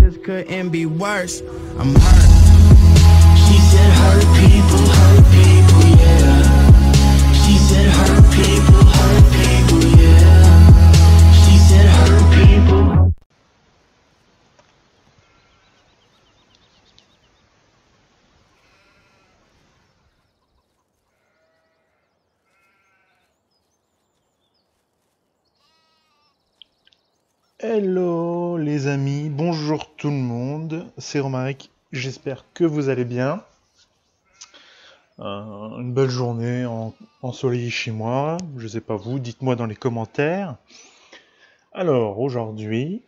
just couldn't be worse. I'm hurt. She said hurt people, yeah. She said hurt people, yeah. She said hurt people. Hello les amis, bonjour tout le monde, c'est Romaric, j'espère que vous allez bien. Une belle journée ensoleillée chez moi, je sais pas vous, dites-moi dans les commentaires. Alors aujourd'hui,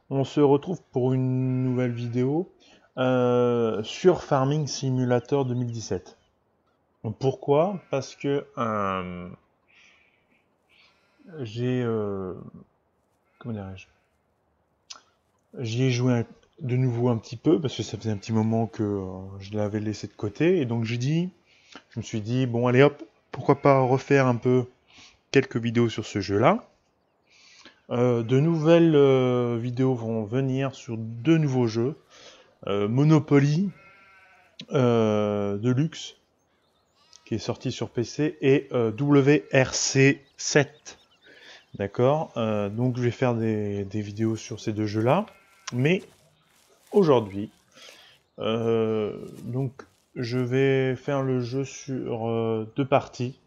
on se retrouve pour une nouvelle vidéo sur Farming Simulator 2017. Pourquoi? Parce que j'ai... comment dirais-je? J'y ai joué de nouveau un petit peu, parce que ça faisait un petit moment que je l'avais laissé de côté, et donc je me suis dit, bon allez hop, pourquoi pas refaire un peu quelques vidéos sur ce jeu-là. De nouvelles vidéos vont venir sur deux nouveaux jeux, Monopoly Deluxe, qui est sorti sur PC, et WRC 7. D'accord, donc je vais faire des vidéos sur ces deux jeux-là, mais aujourd'hui, donc je vais faire le jeu sur deux parties.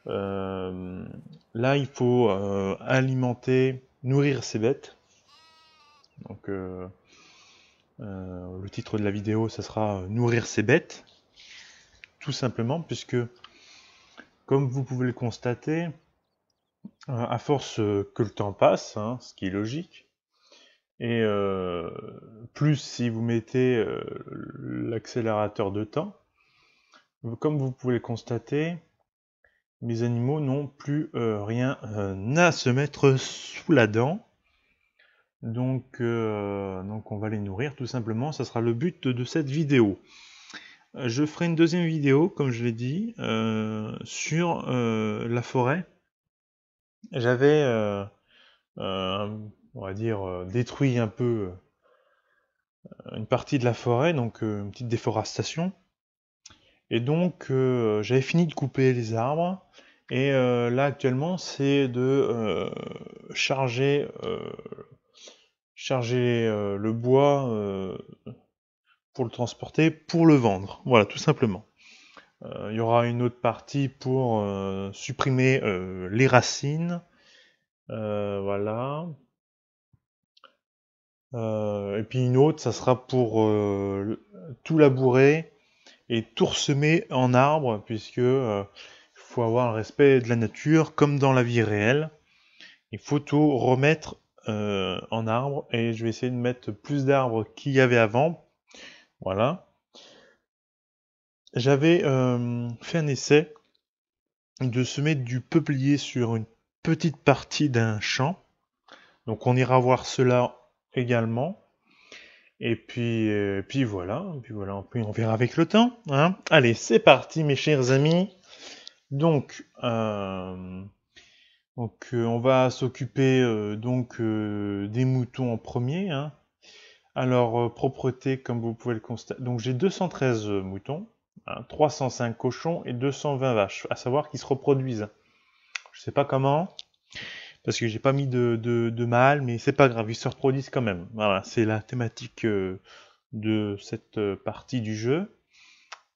Là, il faut alimenter, nourrir ses bêtes. Donc le titre de la vidéo, ça sera nourrir ses bêtes, tout simplement, puisque comme vous pouvez le constater, à force que le temps passe, hein, ce qui est logique, et plus si vous mettez l'accélérateur de temps, comme vous pouvez le constater, mes animaux n'ont plus rien à se mettre sous la dent. Donc on va les nourrir tout simplement, ça sera le but de cette vidéo. Je ferai une deuxième vidéo, comme je l'ai dit, sur la forêt. J'avais, on va dire, détruit un peu une partie de la forêt, donc une petite déforestation. Et donc j'avais fini de couper les arbres, et là actuellement c'est de charger le bois pour le transporter, pour le vendre. Voilà, tout simplement. Il y aura une autre partie pour supprimer les racines. Voilà. Et puis une autre, ça sera pour tout labourer et tout ressemer en arbre, puisque faut avoir le respect de la nature, comme dans la vie réelle. Il faut tout remettre en arbre, et je vais essayer de mettre plus d'arbres qu'il y avait avant. Voilà. J'avais fait un essai de semer du peuplier sur une petite partie d'un champ. Donc on ira voir cela également. Et puis voilà, on verra avec le temps. Hein. Allez, c'est parti mes chers amis. Donc, on va s'occuper des moutons en premier. Hein. Alors, propreté, comme vous pouvez le constater. Donc j'ai 213 moutons, hein, 305 cochons et 220 vaches, à savoir qu'ils se reproduisent. Je sais pas comment, parce que j'ai pas mis de mâle, mais c'est pas grave, ils se reproduisent quand même. Voilà, c'est la thématique de cette partie du jeu.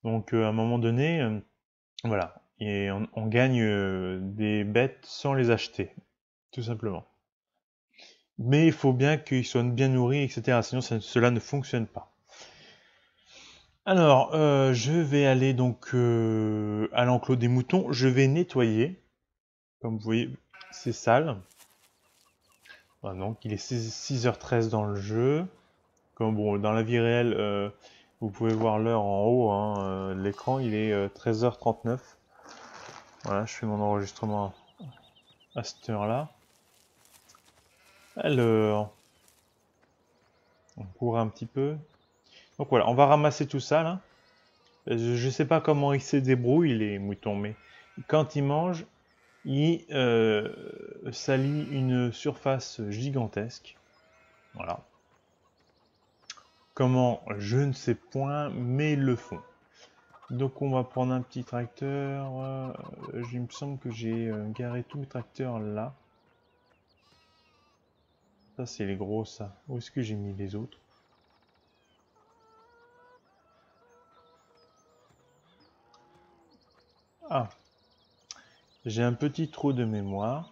Donc à un moment donné, voilà, et on gagne des bêtes sans les acheter, tout simplement. Mais il faut bien qu'ils soient bien nourris, etc. Sinon cela ne fonctionne pas. Alors, je vais aller donc à l'enclos des moutons. Je vais nettoyer. Comme vous voyez, c'est sale. Voilà, donc il est 6h13 dans le jeu. Comme bon, dans la vie réelle, vous pouvez voir l'heure en haut. Hein, l'écran, il est 13h39. Voilà, je fais mon enregistrement à cette heure-là. Alors, on court un petit peu. Donc voilà, on va ramasser tout ça là. Je sais pas comment ils se débrouillent les moutons, mais quand ils mangent, ils salient une surface gigantesque. Voilà. Comment? Je ne sais point, mais ils le font. Donc on va prendre un petit tracteur. Il me semble que j'ai garé tous mes tracteurs là. Ça c'est les gros ça. Où est-ce que j'ai mis les autres? Ah. J'ai un petit trou de mémoire.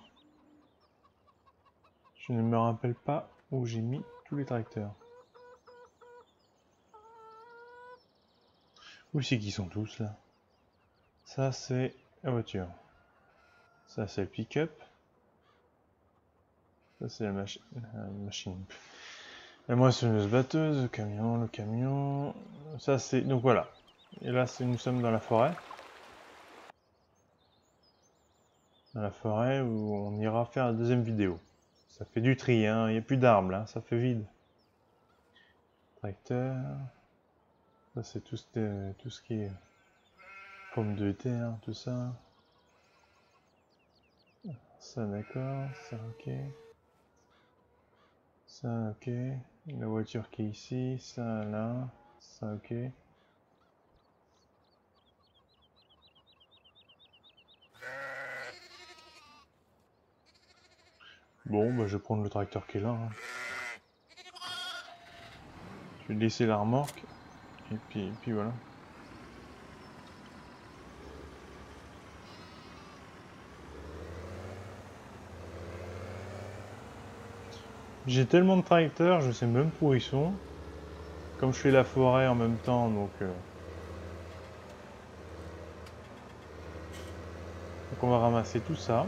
Je ne me rappelle pas où j'ai mis tous les tracteurs. Où c'est qu'ils sont tous là? Ça c'est la voiture. Ça c'est le pick-up. Ça c'est la machine. La moissonneuse batteuse, le camion. Ça c'est... Donc voilà. Et là nous sommes dans la forêt. Dans la forêt où on ira faire la deuxième vidéo. Ça fait du tri, hein. Il n'y a plus d'arbres là, ça fait vide. Tracteur. Ça c'est tout ce qui est pommes de terre, tout ça. Ça d'accord, ça ok. Ça ok. La voiture qui est ici, ça là, ça ok. Bon, bah je vais prendre le tracteur qui est là. Hein. Je vais laisser la remorque. Et puis voilà. J'ai tellement de tracteurs, je sais même pas où ils sont. Comme je fais la forêt en même temps, donc on va ramasser tout ça.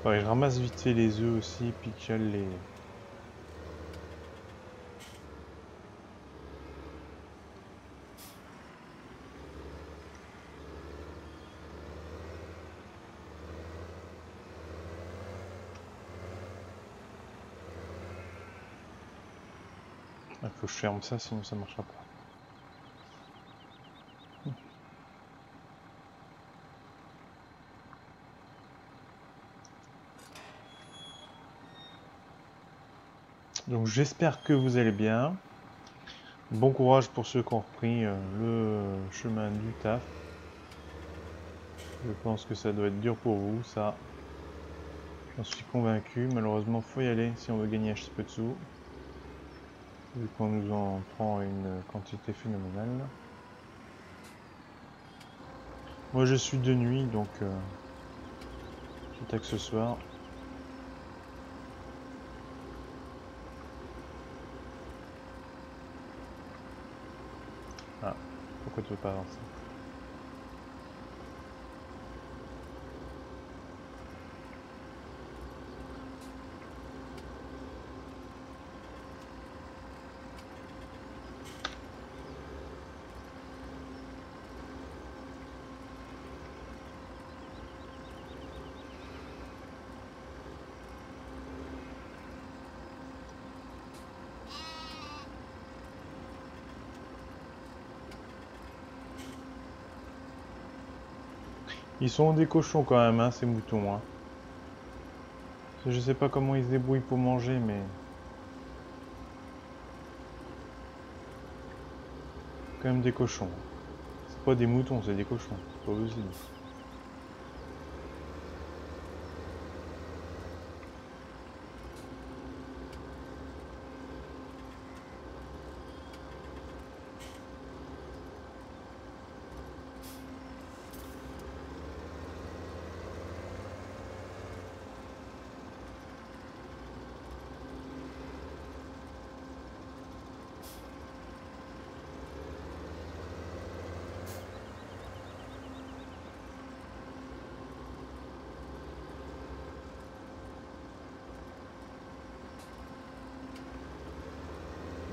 Ouais, je ramasse vite fait les œufs aussi, puis que j'aille les... Il faut que je ferme ça, sinon ça marchera pas. Donc j'espère que vous allez bien. Bon courage pour ceux qui ont repris le chemin du taf. Je pense que ça doit être dur pour vous, ça. J'en suis convaincu. Malheureusement, faut y aller si on veut gagner un petit peu de sous. Vu qu'on nous en prend une quantité phénoménale. Moi je suis de nuit, donc j'attaque ce soir. Ah, pourquoi tu veux pas avancer? Ils sont des cochons quand même, hein, ces moutons. Hein. Je sais pas comment ils se débrouillent pour manger, mais... quand même des cochons. C'est pas des moutons, c'est des cochons. C'est pas possible.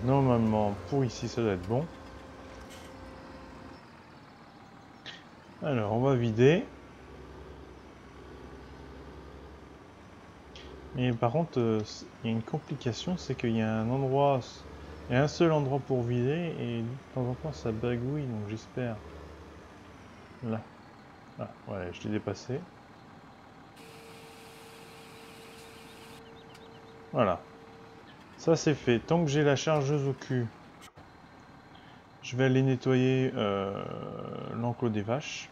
Normalement, pour ici, ça doit être bon. Alors, on va vider. Mais par contre, il y a une complication, c'est qu'il y a un endroit, il y a un seul endroit pour vider et de temps en temps ça bagouille, donc j'espère. Là. Ah, ouais, je l'ai dépassé. Voilà. Ça c'est fait. Tant que j'ai la chargeuse au cul, je vais aller nettoyer l'enclos des vaches.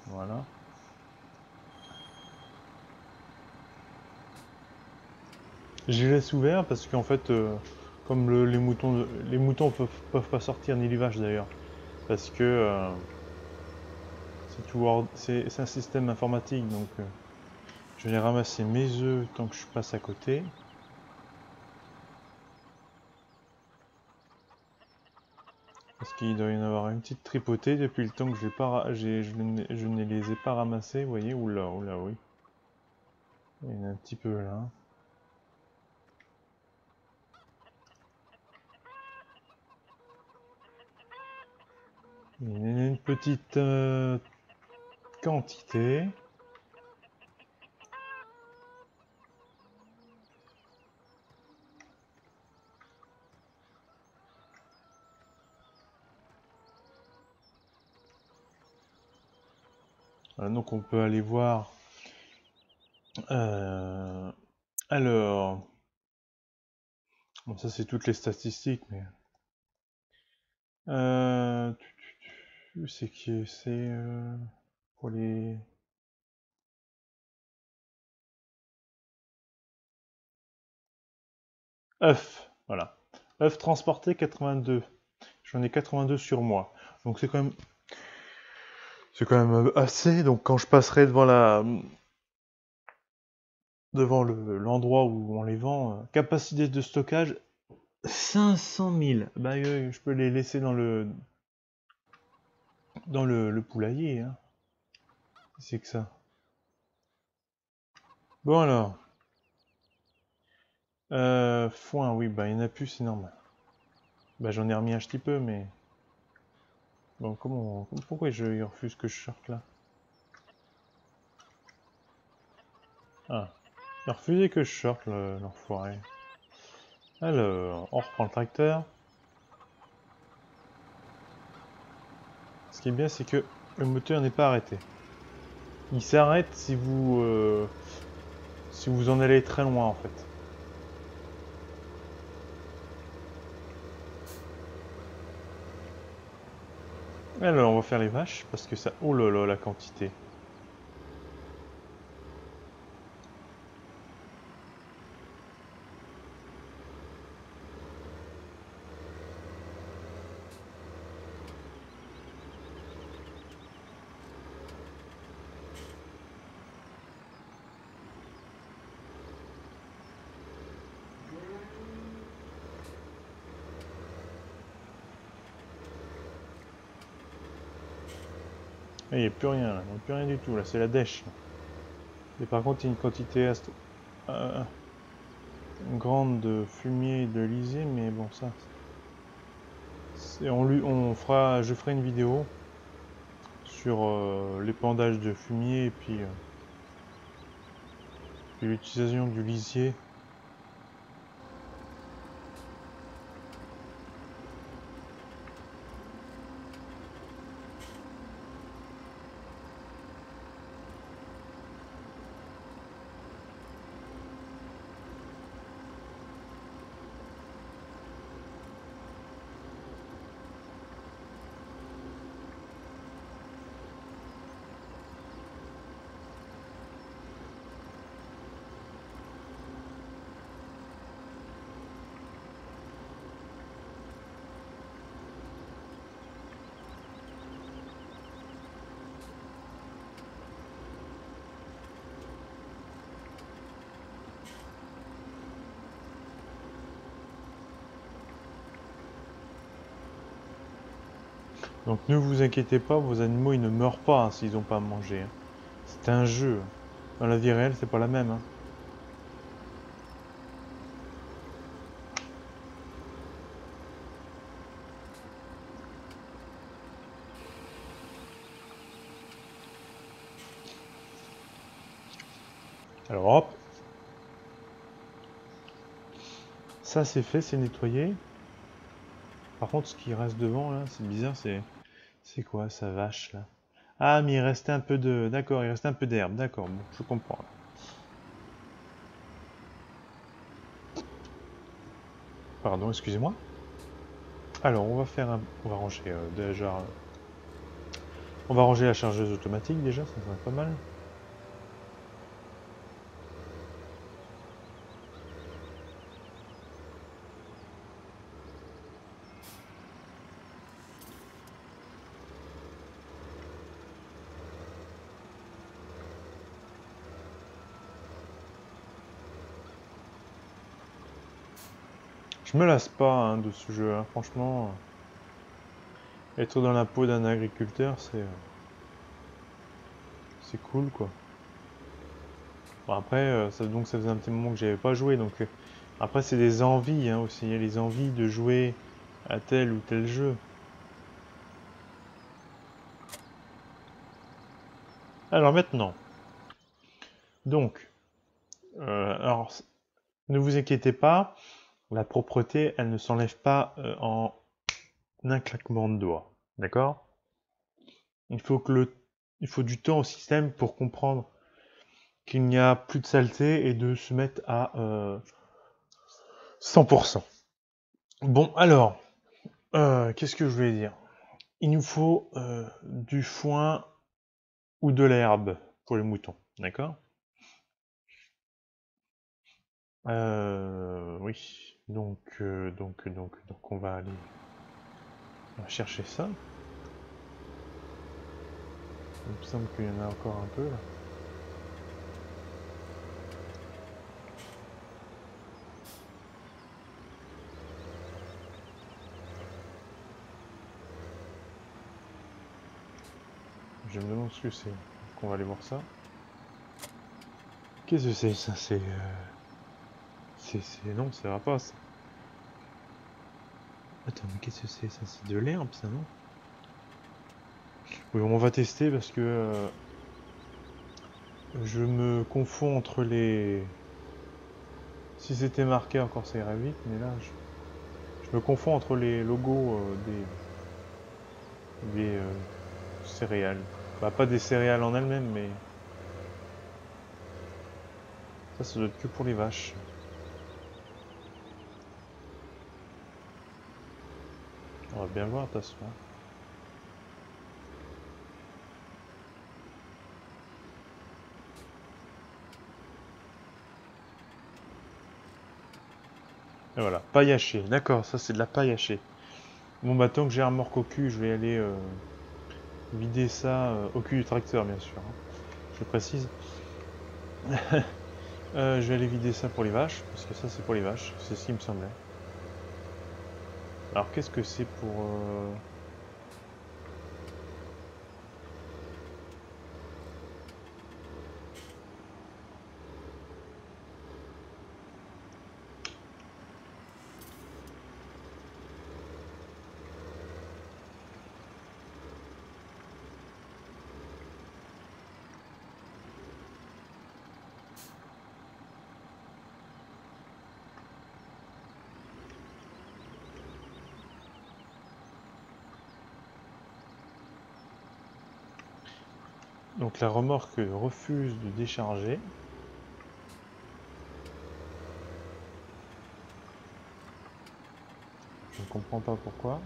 Voilà. Je les laisse ouverts parce qu'en fait, comme les moutons peuvent pas sortir, ni les vaches d'ailleurs, parce que c'est un système informatique, donc je vais ramasser mes œufs tant que je passe à côté. Parce qu'il doit y en avoir une petite tripotée depuis le temps que je ne les ai pas ramassés, vous voyez, oula, oula, oui. Il y en a un petit peu là. Il y en a une petite quantité. Voilà, donc on peut aller voir. Alors, bon, ça c'est toutes les statistiques, mais c'est que c'est pour les œufs, voilà. œufs transportés 82. J'en ai 82 sur moi, donc c'est quand même assez. Donc quand je passerai devant l'endroit où on les vend, capacité de stockage 500 000. Bah je peux les laisser dans le poulailler, hein. C'est que ça. Bon alors, foin, oui, bah il n'y en a plus, c'est normal. Bah j'en ai remis un petit peu, mais bon, pourquoi il refuse que je sorte là? Ah, il a refusé que je sorte l'enfoiré. Alors, on reprend le tracteur. Ce qui est bien, c'est que le moteur n'est pas arrêté. Il s'arrête si vous en allez très loin en fait. Alors, on va faire les vaches parce que ça. Oh là là, la quantité. Il n'y a plus rien là, il n'y a plus rien du tout là, c'est la dèche. Et par contre, il y a une quantité grande de fumier et de lisier, mais bon, ça. Je ferai une vidéo sur l'épandage de fumier et puis l'utilisation du lisier. Donc ne vous inquiétez pas, vos animaux ils ne meurent pas hein, s'ils n'ont pas à manger. Hein. C'est un jeu. Dans la vie réelle, c'est pas la même. Hein. Alors hop. Ça c'est fait, c'est nettoyé. Par contre ce qui reste devant là, c'est bizarre, c'est quoi sa vache là? Ah mais il restait un peu de... D'accord, il restait un peu d'herbe, d'accord, bon, je comprends là. Pardon, excusez-moi. Alors on va faire un... On va ranger déjà... On va ranger la chargeuse automatique déjà, ça serait pas mal. Je me lasse pas hein, de ce jeu, hein. Franchement, être dans la peau d'un agriculteur, c'est cool quoi. Bon, après, donc ça faisait un petit moment que j'avais pas joué, donc après c'est des envies hein, aussi, il y a les envies de jouer à tel ou tel jeu. Alors maintenant, donc, alors ne vous inquiétez pas, la propreté, elle ne s'enlève pas en un claquement de doigts, d'accord? Il faut il faut du temps au système pour comprendre qu'il n'y a plus de saleté et de se mettre à 100%. Bon, alors, qu'est-ce que je voulais dire? Il nous faut du foin ou de l'herbe pour les moutons, d'accord? Oui, donc on va chercher ça. Il me semble qu'il y en a encore un peu là. Je me demande ce que c'est. Donc on va aller voir ça. Qu'est-ce que c'est ça? Non, ça va pas ça. Attends, mais qu'est-ce que c'est ça? C'est de l'herbe ça, non? Oui, on va tester parce que je me confonds entre les... Si c'était marqué encore ça irait vite, mais là je me confonds entre les logos des céréales. Bah pas des céréales en elles-mêmes, mais ça doit être que pour les vaches. On va bien voir de toute façon. Et voilà, paille hachée. D'accord, ça c'est de la paille hachée. Bon bah tant que j'ai un remorque au cul, je vais aller vider ça au cul du tracteur bien sûr, hein, je précise. Je vais aller vider ça pour les vaches, parce que ça c'est pour les vaches, c'est ce qui me semblait. Alors qu'est-ce que c'est pour... Donc la remorque refuse de décharger. Je ne comprends pas pourquoi.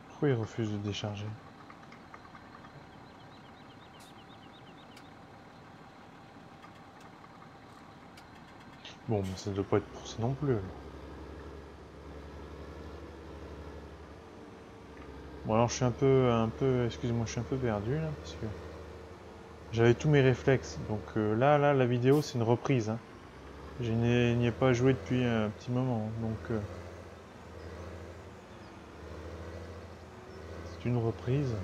Pourquoi il refuse de décharger? Bon, mais ça ne doit pas être pour ça non plus. Alors. Bon alors je suis excusez-moi, je suis un peu perdu là, parce que j'avais tous mes réflexes. Donc là, la vidéo c'est une reprise. Hein. Je n'y ai pas joué depuis un petit moment, donc c'est une reprise.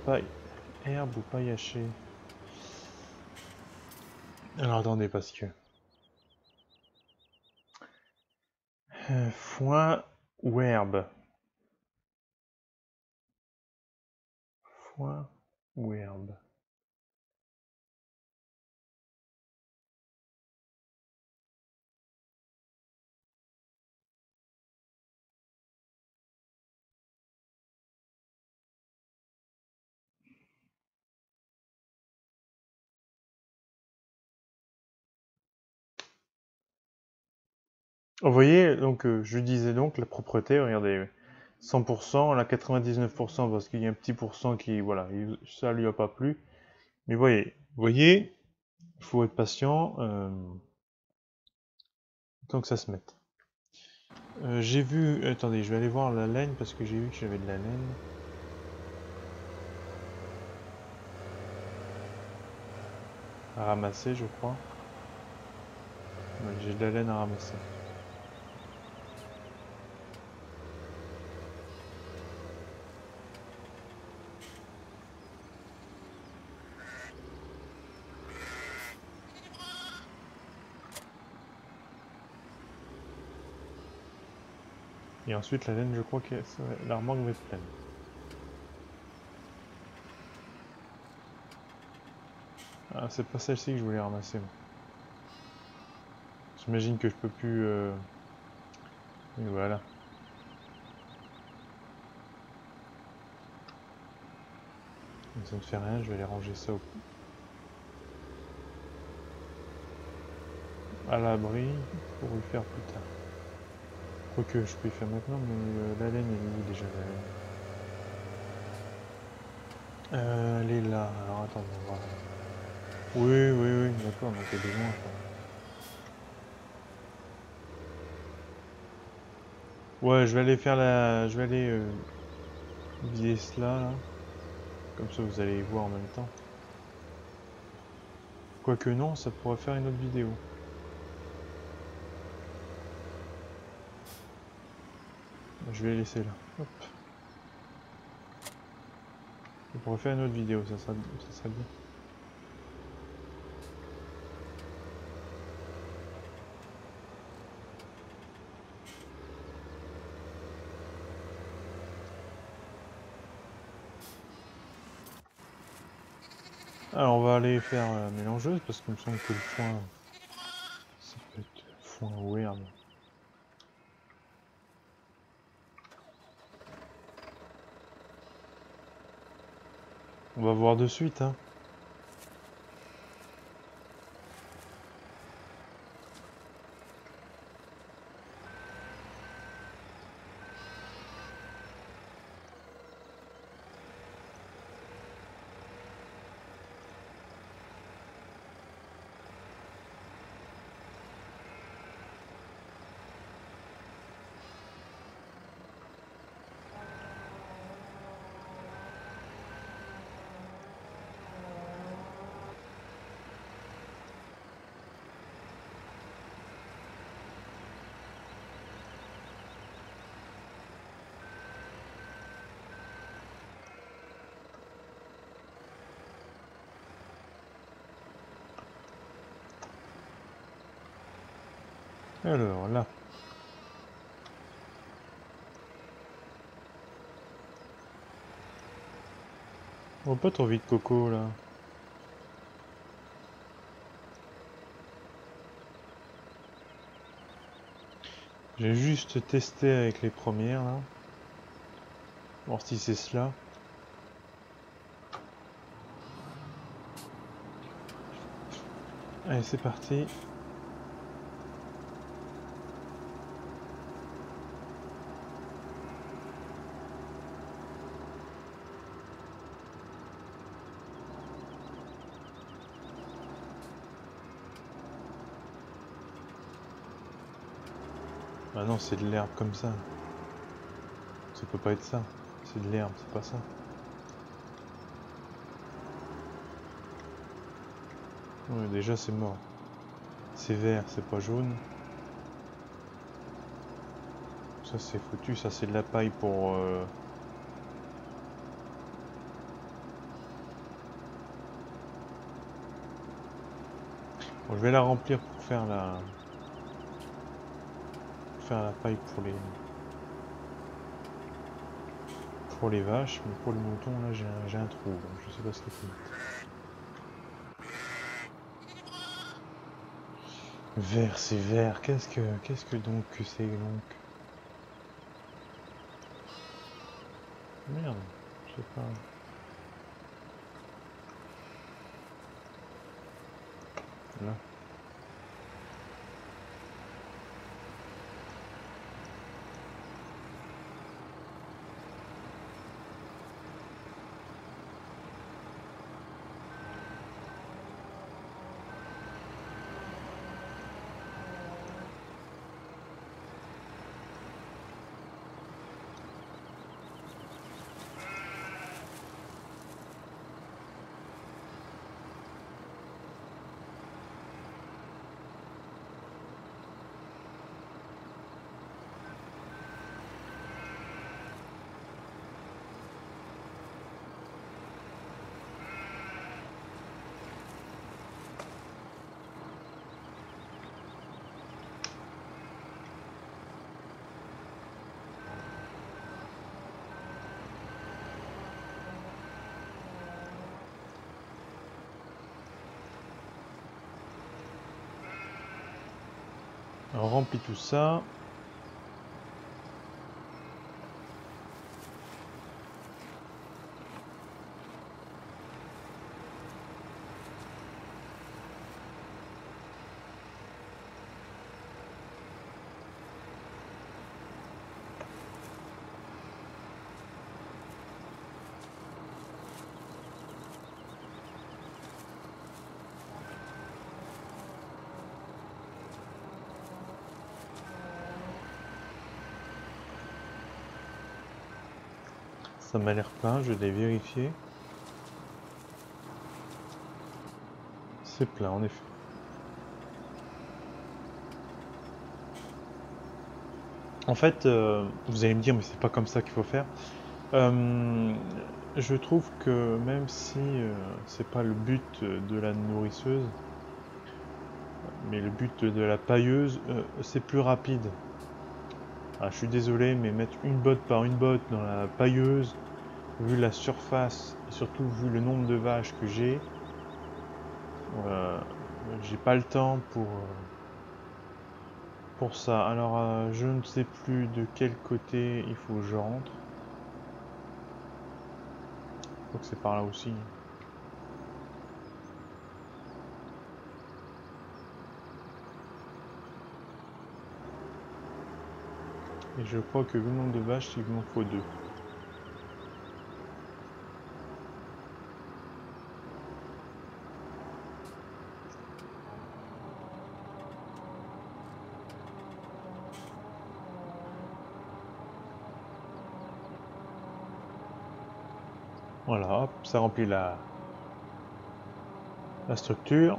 paille. Herbe ou paille hachée. Alors attendez, parce que... foin ou herbe? Foin ou herbe? Vous voyez, donc je disais donc la propreté, regardez, 100%, elle a 99% parce qu'il y a un petit pourcent qui, voilà, ça lui a pas plu. Mais voyez, il faut être patient, tant que ça se mette. J'ai vu, attendez, je vais aller voir la laine parce que j'ai vu que j'avais de la laine. À ramasser, je crois. Ouais, j'ai de la laine à ramasser. Et ensuite, la laine, je crois que la remorque va être pleine. Ah, c'est pas celle-ci que je voulais ramasser, moi. J'imagine que je peux plus... Et voilà. Ça ne fait rien, je vais aller ranger ça à l'abri pour y faire plus tard. Quoique je peux y faire maintenant, mais la laine, elle est où déjà la laine? Elle est là, alors attends, on va voir. Oui, oui, oui, d'accord, donc il y a besoin, quoi. Ouais, je vais aller faire la... Je vais aller vider cela, là. Comme ça, vous allez y voir en même temps. Quoique non, ça pourrait faire une autre vidéo. Je vais laisser là. Hop. Ça pourrait faire une autre vidéo, ça serait bien. Alors on va aller faire la mélangeuse parce qu'il me semble que le foin, ça peut être foin ou herbe. On va voir de suite, hein. Alors là. On va pas trop vite, Coco, là. J'ai juste testé avec les premières, là. Voir si c'est cela. Allez, c'est parti. Ah non, c'est de l'herbe comme ça. Ça peut pas être ça. C'est de l'herbe, c'est pas ça. Ouais, déjà c'est mort. C'est vert, c'est pas jaune. Ça c'est foutu, ça c'est de la paille pour... Bon, je vais la remplir pour faire la paille pour les vaches, mais pour les moutons là j'ai un trou, donc je sais pas ce qu'il faut mettre. Vert, c'est vert. Qu'est-ce que donc que c'est donc? Merde, je sais pas. Là. On remplit tout ça. Ça m'a l'air plein, je vais vérifier. C'est plein en effet. En fait, vous allez me dire, mais c'est pas comme ça qu'il faut faire. Je trouve que même si c'est pas le but de la nourrisseuse, mais le but de la pailleuse, c'est plus rapide. Ah, je suis désolé, mais mettre une botte par une botte dans la pailleuse, vu la surface et surtout vu le nombre de vaches que j'ai pas le temps pour ça. Alors, je ne sais plus de quel côté il faut que je rentre. Je crois que c'est par là aussi. Et je crois que vu le nombre de vaches, il m'en faut 2. Voilà, hop, ça remplit la structure.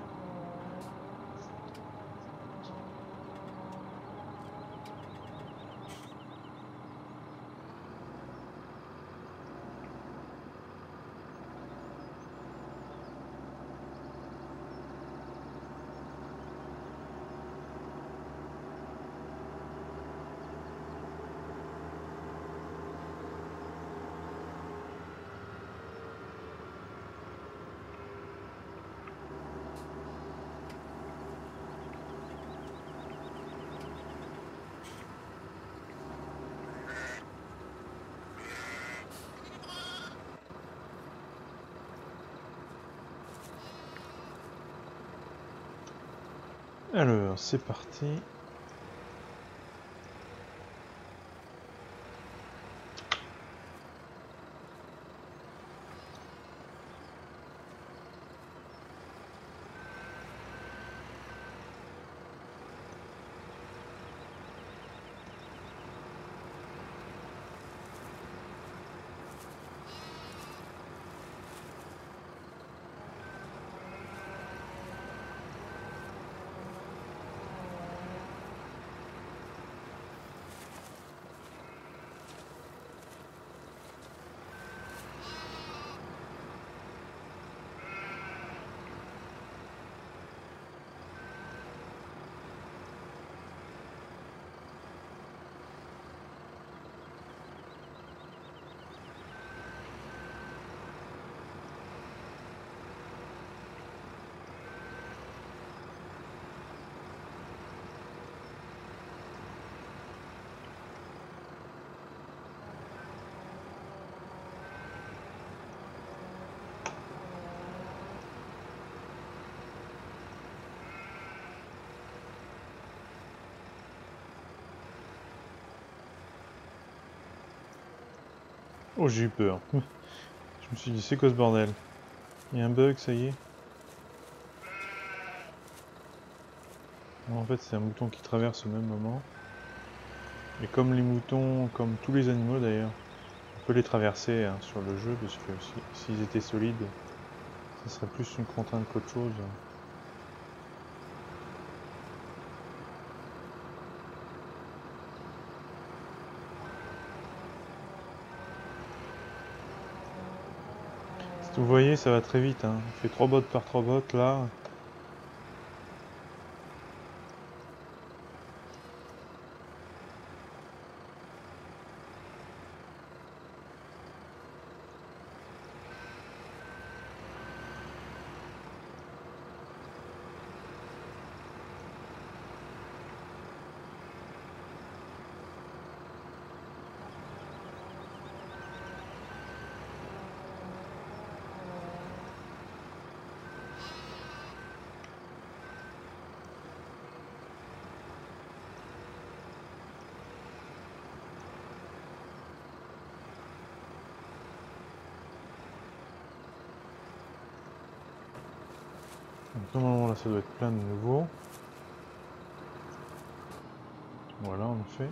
Alors, c'est parti. Oh, j'ai eu peur. Je me suis dit, c'est quoi ce bordel? Il y a un bug, ça y est. En fait, c'est un mouton qui traverse au même moment. Et comme les moutons, comme tous les animaux d'ailleurs, on peut les traverser hein, sur le jeu, parce que s'ils étaient solides, ça serait plus une contrainte qu'autre chose. Vous voyez, ça va très vite. Hein. On fait 3 bottes par 3 bottes là. Donc normalement là ça doit être plein de nouveau. Voilà en effet.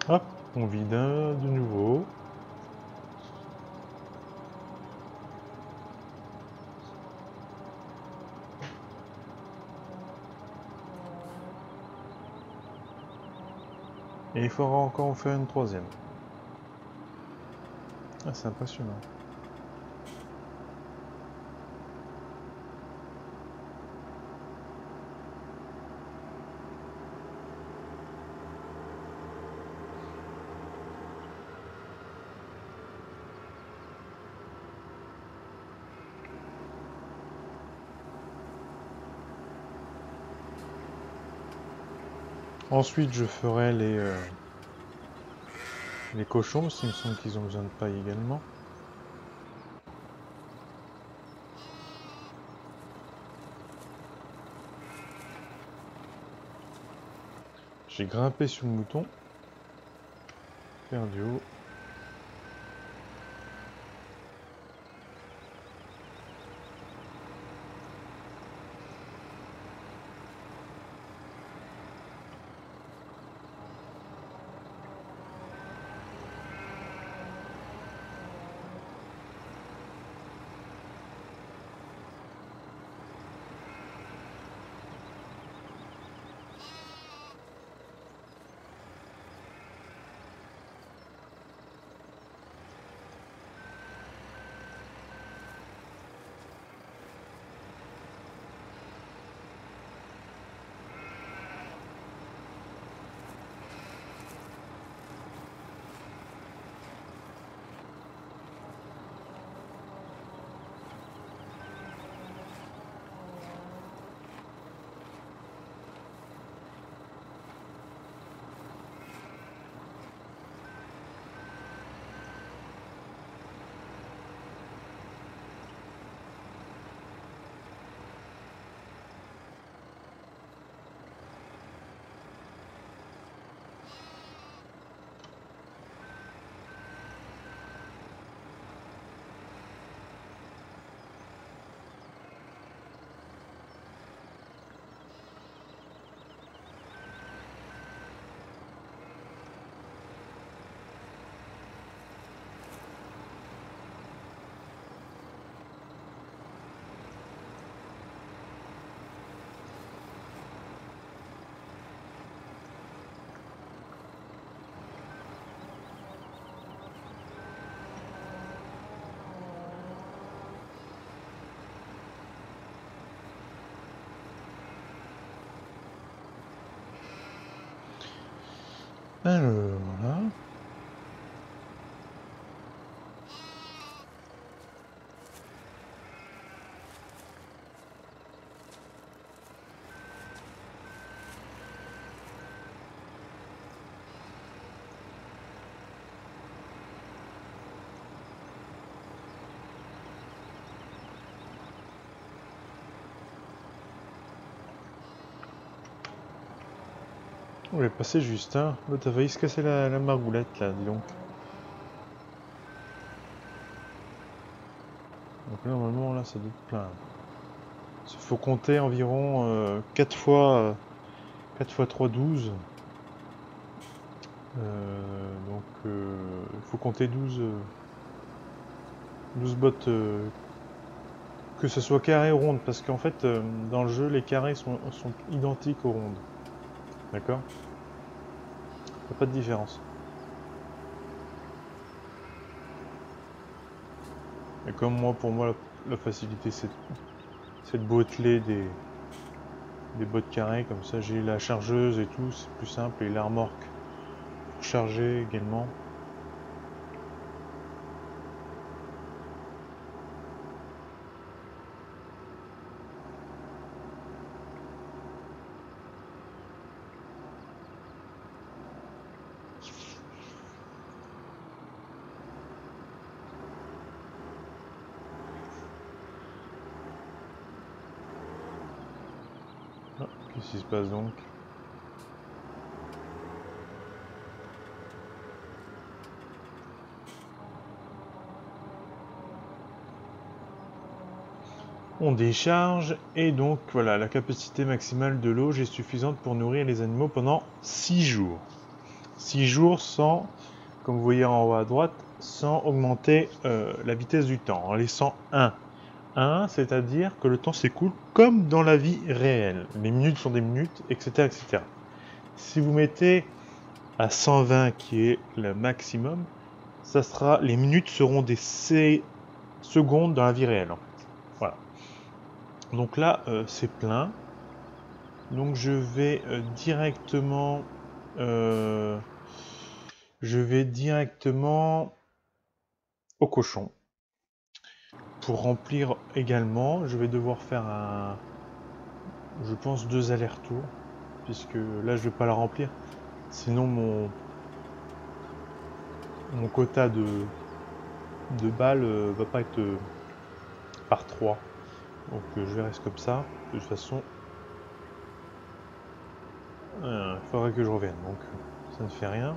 Hop, on vide un de nouveau. Et il faudra encore en faire une troisième. Ah, c'est impressionnant. Ensuite, je ferai les cochons, parce qu'il me semble qu'ils ont besoin de paille également. J'ai grimpé sur le mouton. Faire du haut. Alors, là. On est passé juste, hein. L'autre a failli se casser la margoulette, là, dis donc. Donc là, normalement, là, ça doit être plein. Il faut compter environ 4 fois 3, 12. Donc, il faut compter 12 bottes, que ce soit carré ou ronde, parce qu'en fait, dans le jeu, les carrés sont identiques aux rondes. D'accord? Il n'y a pas de différence. Et comme moi, pour moi, la facilité, c'est de boîteler des bottes carrées, comme ça j'ai la chargeuse et tout, c'est plus simple, et la remorque pour charger également. Ah, qu'est-ce qui se passe donc? On décharge, et donc voilà, la capacité maximale de l'auge est suffisante pour nourrir les animaux pendant 6 jours. 6 jours sans, comme vous voyez en haut à droite, sans augmenter la vitesse du temps, en laissant 1, c'est-à-dire que le temps s'écoule comme dans la vie réelle. Les minutes sont des minutes, etc. etc. Si vous mettez à 120, qui est le maximum, les minutes seront des secondes dans la vie réelle. En fait. Voilà. Donc là, c'est plein. Donc je vais directement au cochon. Pour remplir également, je vais devoir faire je pense 2 allers-retours, puisque là je vais pas la remplir. Sinon mon quota de balles va pas être par 3. Donc je vais rester comme ça. De toute façon, il faudrait que je revienne. Donc ça ne fait rien.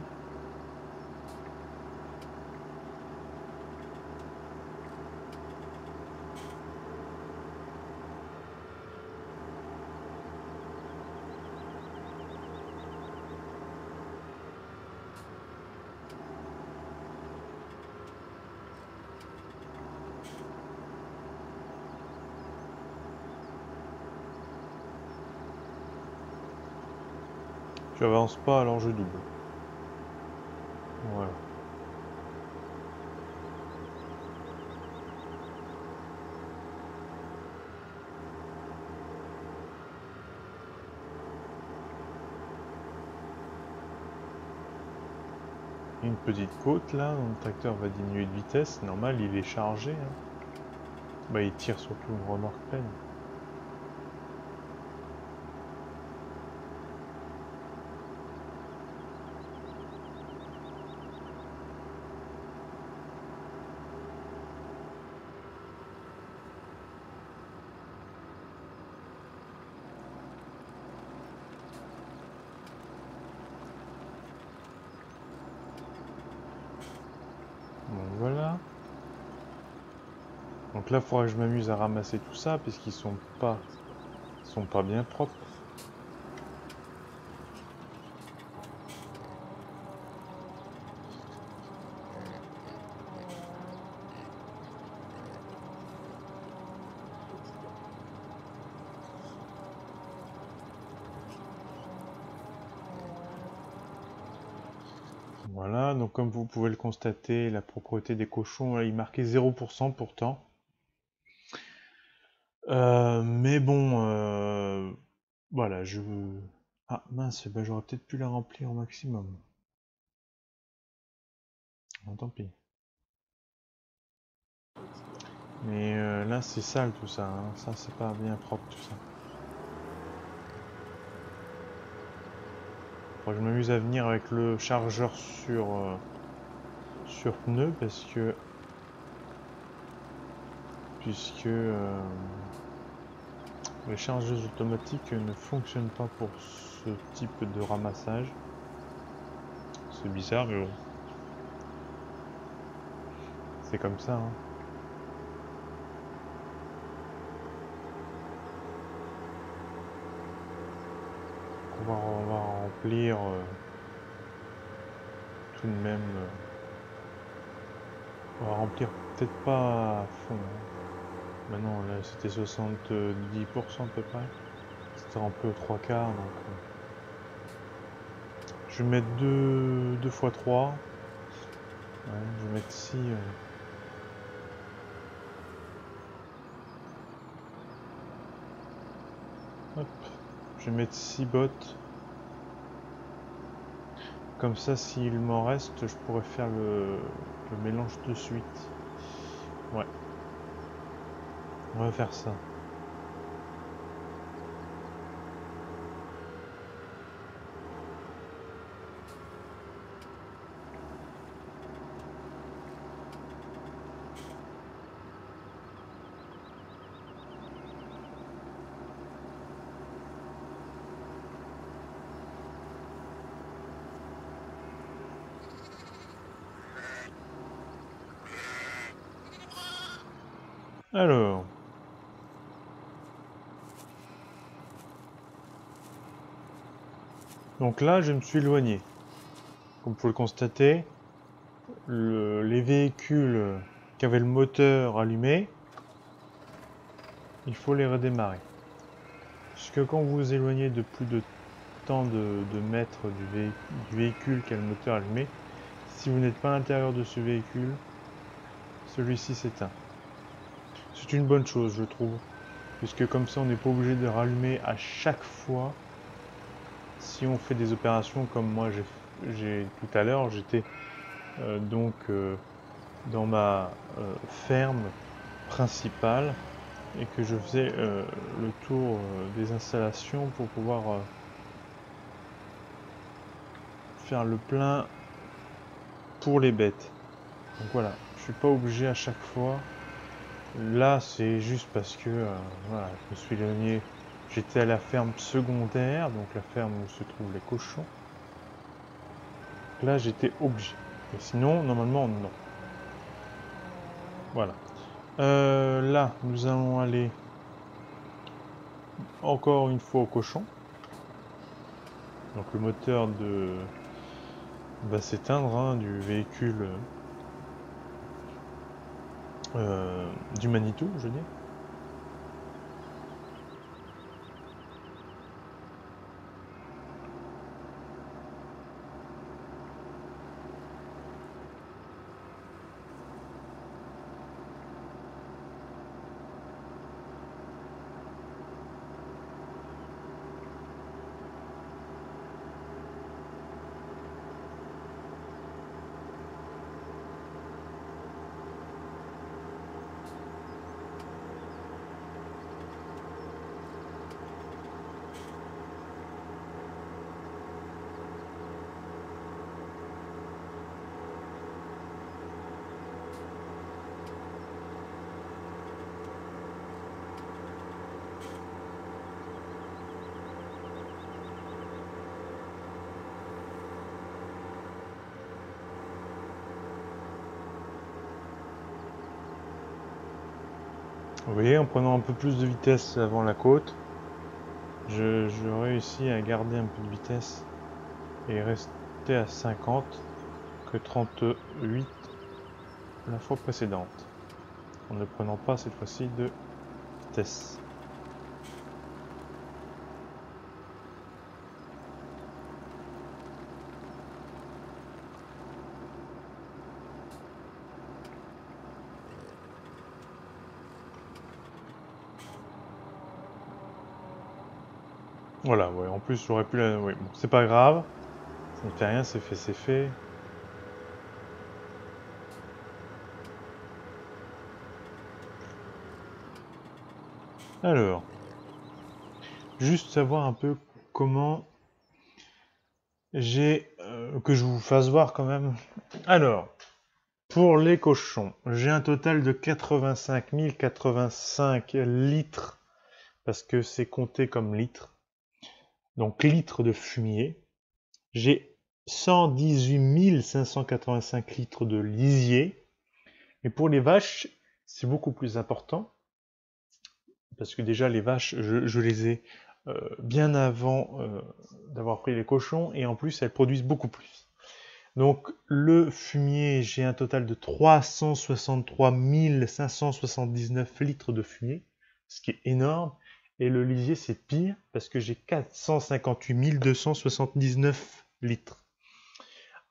Tu avances pas, alors je double. Voilà. Une petite côte là, donc le tracteur va diminuer de vitesse. Normal, il est chargé. Hein. Bah, il tire surtout une remorque pleine. Donc voilà. Donc là, il faudra que je m'amuse à ramasser tout ça, puisqu'ils sont pas bien propres. Voilà, donc comme vous pouvez le constater, la propreté des cochons, là, il marquait 0% pourtant. Mais bon, voilà, Ah mince, ben, j'aurais peut-être pu la remplir au maximum. Bon, tant pis. Mais là c'est sale tout ça, hein. Ça c'est pas bien propre tout ça. Faut que je m'amuse à venir avec le chargeur sur pneu puisque les chargeuses automatiques ne fonctionnent pas pour ce type de ramassage. C'est bizarre mais bon. C'est comme ça, hein. On va remplir tout de même. On va remplir peut-être pas à fond, hein. Maintenant là c'était 70% à peu près. C'était rempli aux 3/4 donc. Je vais mettre 2 x 3. Ouais, je vais mettre 6. Hop. Je vais mettre 6 bottes. Comme ça, s'il m'en reste, je pourrais faire le mélange de suite. Ouais. On va faire ça. Alors. Donc là, je me suis éloigné. Comme vous pouvez le constater, les véhicules qui avaient le moteur allumé, il faut les redémarrer. Puisque quand vous vous éloignez de plus de tant de mètres du véhicule qui a le moteur allumé, si vous n'êtes pas à l'intérieur de ce véhicule, celui-ci s'éteint. C'est une bonne chose, je trouve, puisque comme ça on n'est pas obligé de rallumer à chaque fois si on fait des opérations comme moi j'ai tout à l'heure. J'étais donc dans ma ferme principale et que je faisais le tour des installations pour pouvoir faire le plein pour les bêtes. Donc voilà, je suis pas obligé à chaque fois. Là c'est juste parce que voilà, je me suis éloigné. J'étais à la ferme secondaire, donc la ferme où se trouvent les cochons. Là j'étais obligé. Mais sinon, normalement non. Voilà. Là, nous allons aller encore une fois au cochon. Donc le moteur va s'éteindre, hein, du véhicule du Manitou, je veux dire. Vous voyez, en prenant un peu plus de vitesse avant la côte, je réussis à garder un peu de vitesse et rester à 50 que 38 la fois précédente, en ne prenant pas cette fois-ci de vitesse. Voilà, ouais, en plus j'aurais pu la... Oui, bon, c'est pas grave, ça ne fait rien, c'est fait, c'est fait. Alors, juste savoir un peu comment j'ai... que je vous fasse voir quand même. Alors, pour les cochons, j'ai un total de 85 085 litres, parce que c'est compté comme litres. Donc litres de fumier. J'ai 118 585 litres de lisier. Et pour les vaches, c'est beaucoup plus important. Parce que déjà, les vaches, je les ai bien avant d'avoir pris les cochons. Et en plus, elles produisent beaucoup plus. Donc le fumier, j'ai un total de 363 579 litres de fumier. Ce qui est énorme. Et le lisier, c'est pire. Parce que j'ai 458 279 litres.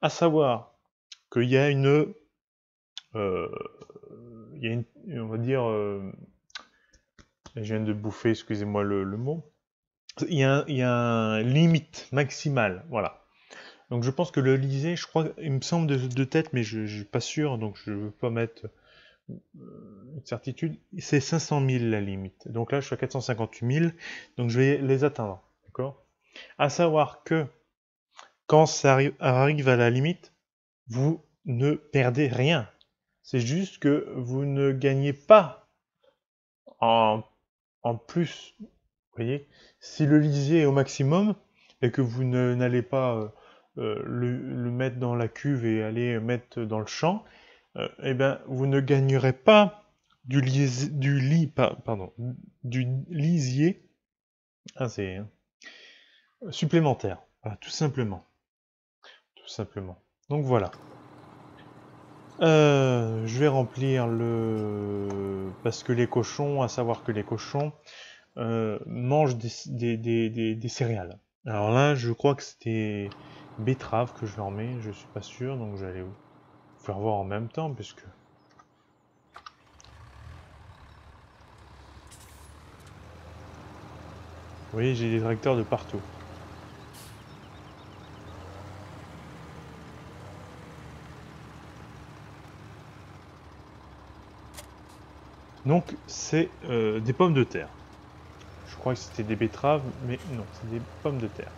À savoir qu'il y a on va dire, je viens de bouffer, excusez-moi le mot, il y a un limite maximale, voilà. Donc je pense que le lisier, je crois, il me semble de tête, mais je suis pas sûr, donc je ne veux pas mettre une certitude, c'est 500 000 la limite. Donc là, je suis à 458 000, donc je vais les atteindre, d'accord? À savoir que quand ça arrive à la limite, vous ne perdez rien. C'est juste que vous ne gagnez pas en plus. Vous voyez, si le lisier est au maximum et que vous n'allez pas le mettre dans la cuve et aller mettre dans le champ, eh ben, vous ne gagnerez pas du lisier supplémentaire. Voilà, tout simplement. Tout simplement. Donc voilà. Je vais remplir parce que les cochons, à savoir que les cochons mangent des céréales. Alors là, je crois que c'était betterave que je leur mets, je suis pas sûr, donc j'allais vous faire voir en même temps, puisque... Vous voyez, j'ai des tracteurs de partout. Donc, c'est des pommes de terre. Je crois que c'était des betteraves, mais non, c'est des pommes de terre.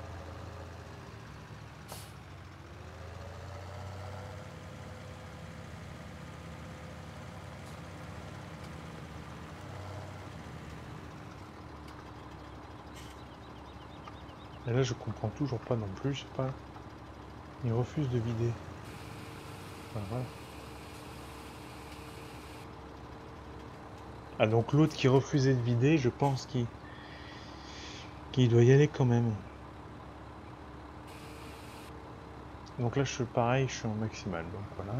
Et là, je comprends toujours pas non plus, je sais pas. Il refuse de vider. Enfin, voilà. Ah, donc l'autre qui refusait de vider, je pense qu'il doit y aller quand même. Donc là, je suis pareil, je suis en maximal, donc voilà.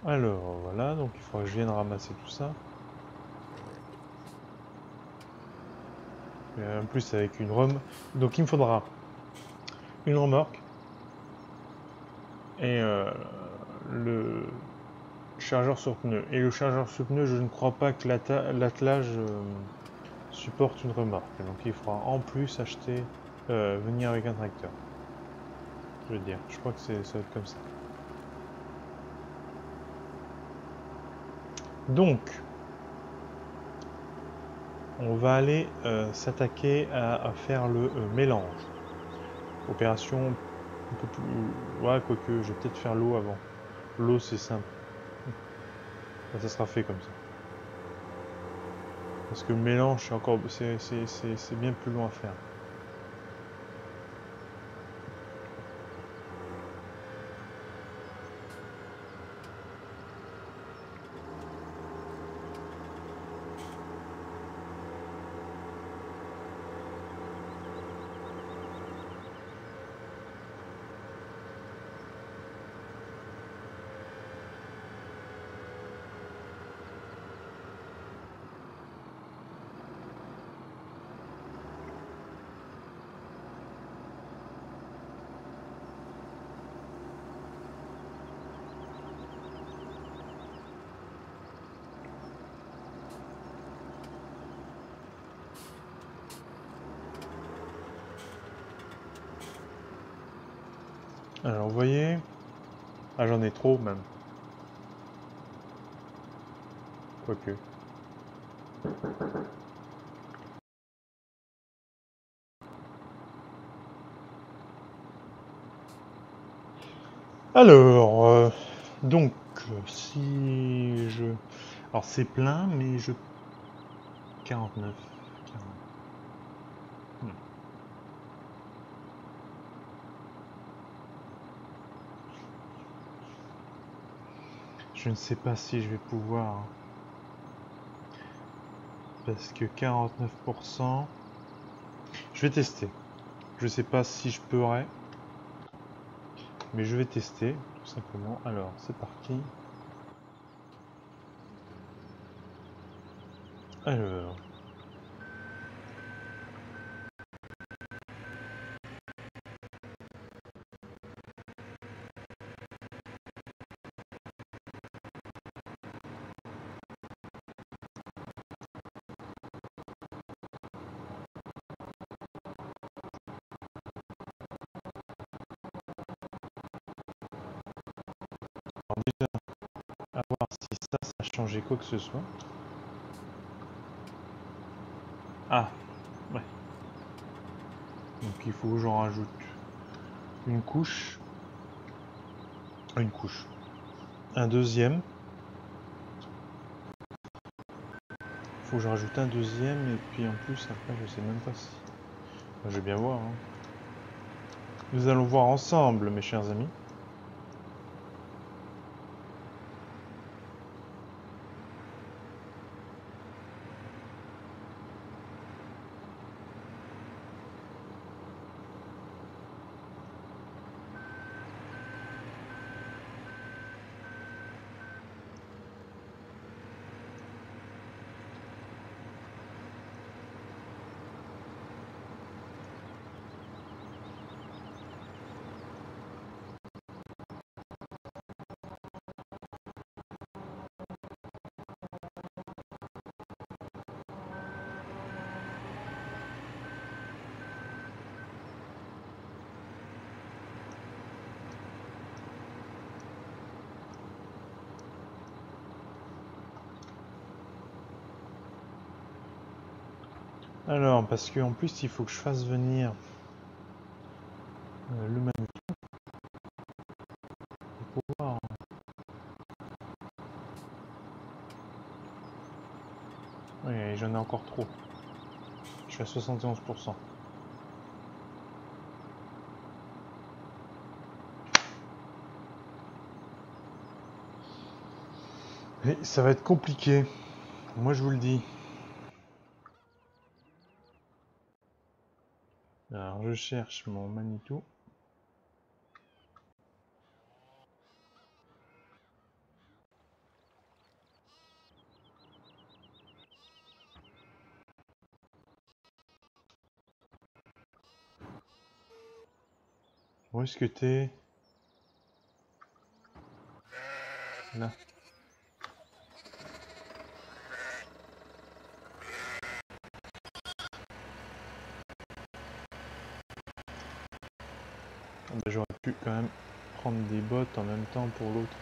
Alors voilà, donc il faudra que je vienne ramasser tout ça. Et en plus avec une remorque. Donc il me faudra une remorque et le chargeur sur pneu. Et le chargeur sur pneu, je ne crois pas que l'attelage supporte une remorque. Donc il faudra en plus acheter, venir avec un tracteur. Je veux dire, je crois que ça va être comme ça. Donc, on va aller s'attaquer à faire le mélange. Opération un peu plus... Ouais, quoique, je vais peut-être faire l'eau avant. L'eau, c'est simple. Ça sera fait comme ça. Parce que le mélange, c'est bien plus long à faire. Alors vous voyez, ah j'en ai trop même. Quoique. Alors, donc, si je... Alors c'est plein, mais je... 49. 40. Je ne sais pas si je vais pouvoir... Parce que 49%... Je vais tester. Je sais pas si je pourrais. Mais je vais tester, tout simplement. Alors, c'est parti. Alors... déjà, à voir si ça a changé quoi que ce soit. Ah, ouais. Donc il faut que j'en rajoute une couche. Une couche. Un deuxième. Faut que je rajoute un deuxième et puis en plus après je sais même pas si... Enfin, je vais bien voir. Hein. Nous allons voir ensemble mes chers amis. Alors, parce qu'en plus il faut que je fasse venir le Manitou pour pouvoir... Oui, j'en ai encore trop. Je suis à 71%. Et ça va être compliqué. Moi je vous le dis. Alors je cherche mon Manitou. Où est-ce que t'es? Là. J'aurais pu quand même prendre des bottes en même temps pour l'autre.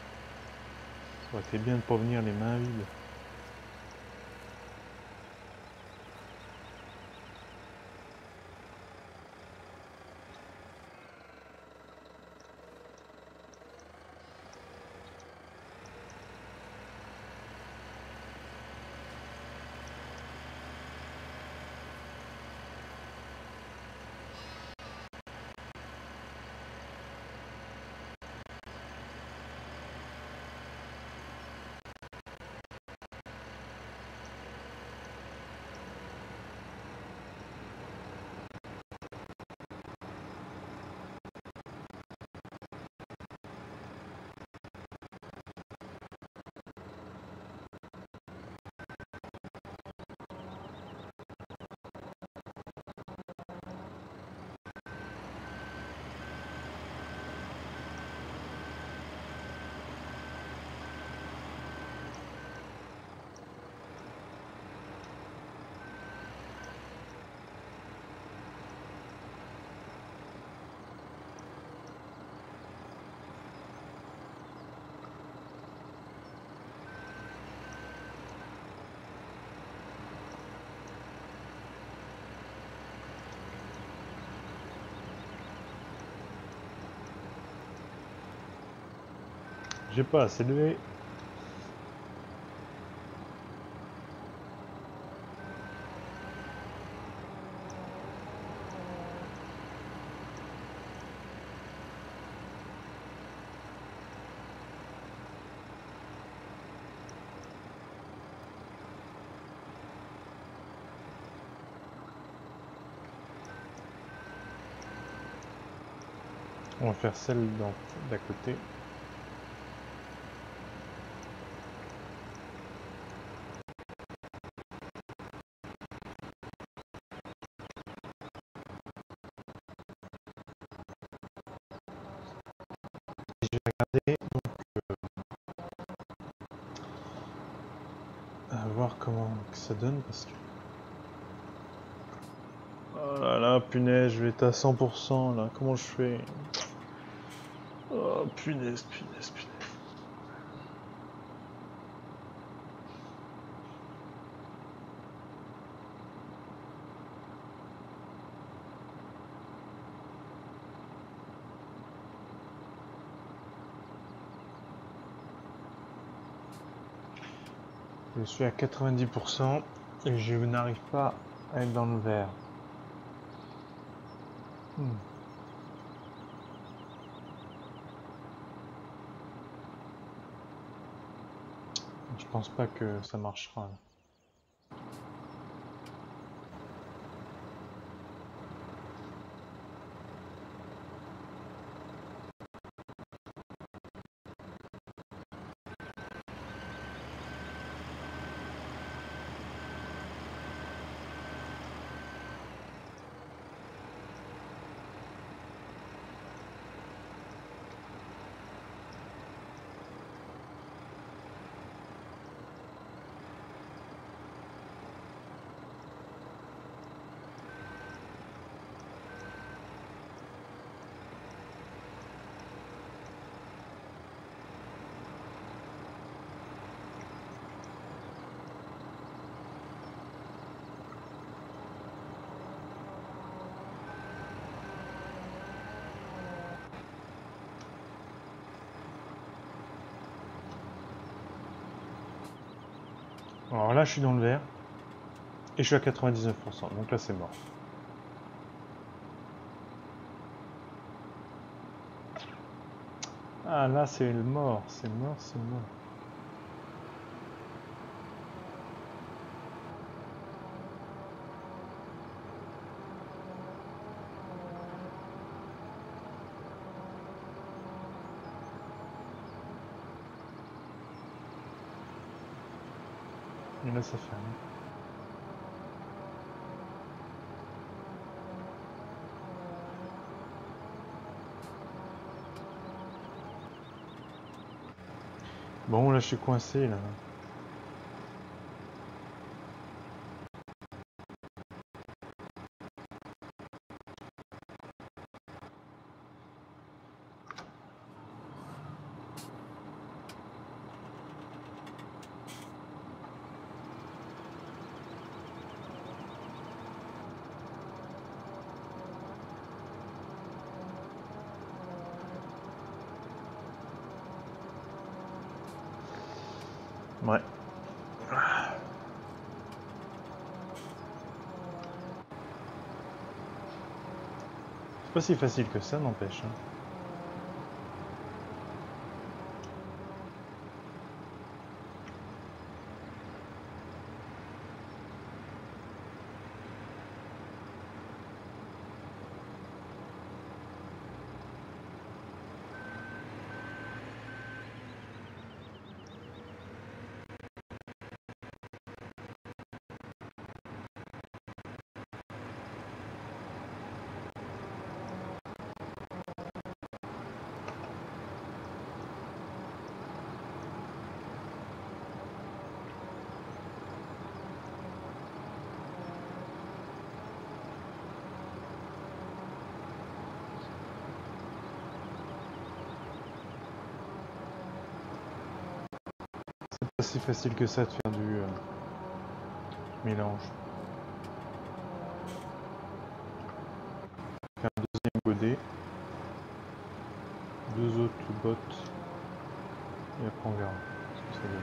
Ça aurait été bien de pas venir les mains vides. J'ai pas assez levé. On va faire celle d'à côté. Je vais regarder, à voir comment que ça donne parce que... Oh là là, punaise, je vais être à 100% là, comment je fais? Oh punaise, punaise, punaise. Je suis à 90% et je n'arrive pas à être dans le vert. Je pense pas que ça marchera. Alors là, je suis dans le vert et je suis à 99%, donc là c'est mort. Ah là c'est mort, c'est mort, c'est mort. Et là ça ferme. Bon là je suis coincé là. Ouais. C'est pas si facile que ça, n'empêche. C'est pas si facile que ça de faire du mélange. Faire un deuxième godet. Deux autres bottes. Et après on verra ce que ça donne.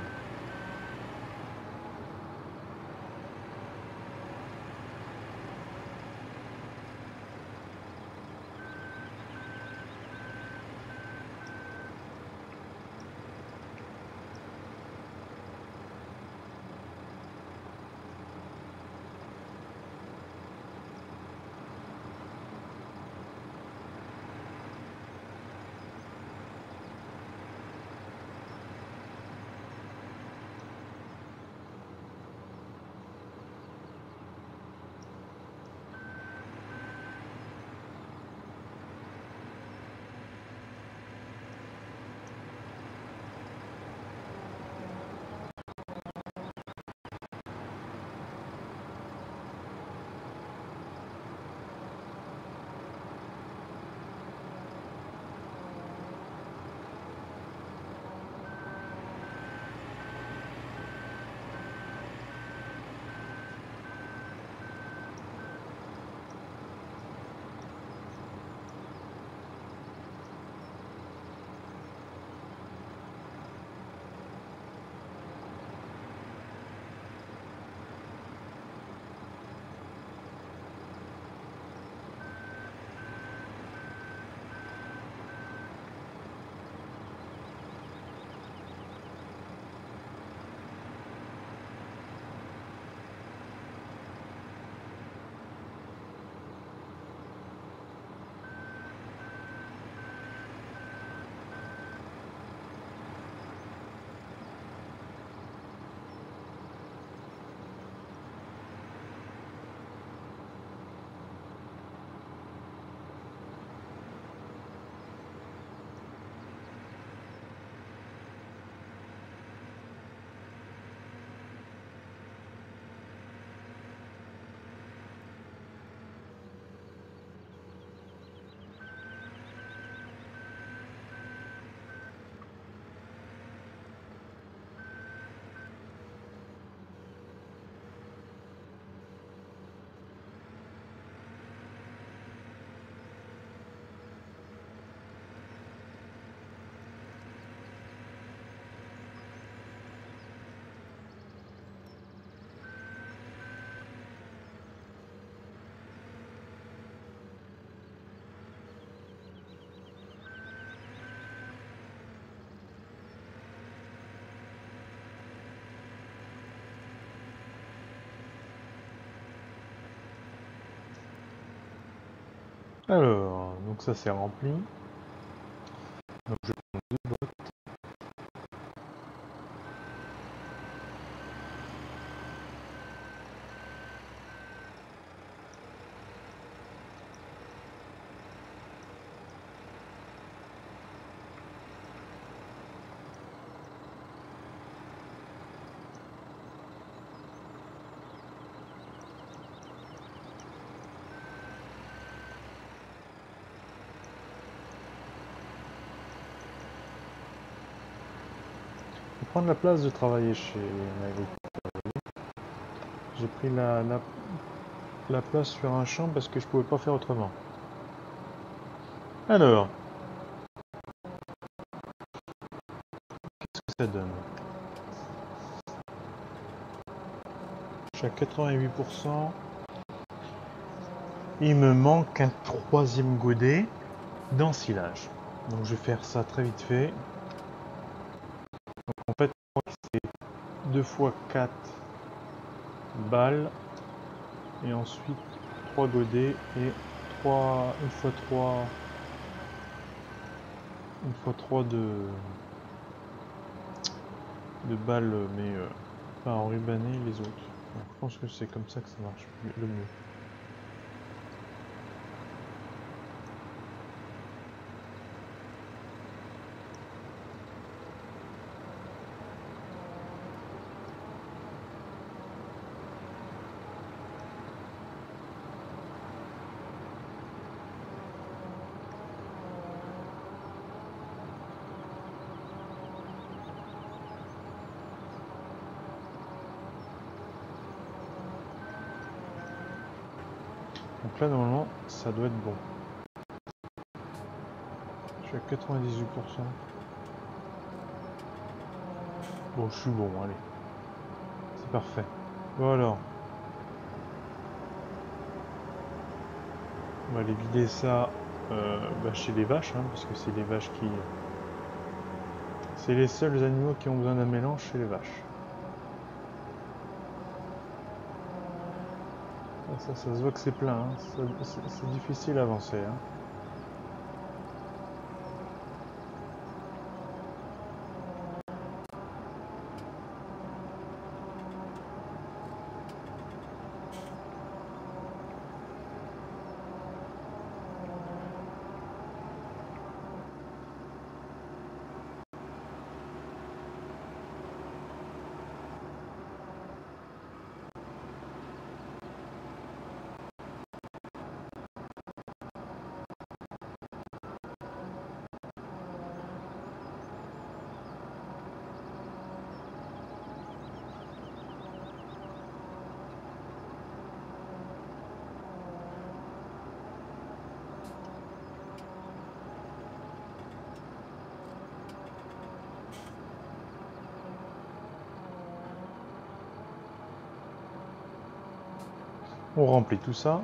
Alors, donc ça c'est rempli. Donc je prends 2 bottes. Prendre la place de travailler chez l'agriculteur. J'ai pris la place sur un champ parce que je pouvais pas faire autrement. Alors, qu'est-ce que ça donne? Je suis à 88%. Il me manque un 3e godet d'ensilage. Donc je vais faire ça très vite fait. Donc, en fait, je crois que c'est 2 x 4 balles. Et ensuite 3 godets et 1 x 3 de balles, mais pas enrubannées les autres. Donc, je pense que c'est comme ça que ça marche le mieux. Donc là, normalement, ça doit être bon. Je suis à 98%. Bon, je suis bon, allez. C'est parfait. Bon alors. On va aller vider ça chez les vaches, hein, parce que c'est les vaches qui... C'est les seuls animaux qui ont besoin d'un mélange chez les vaches. Ça se voit que c'est plein, hein. C'est difficile à avancer. Hein. On remplit tout ça.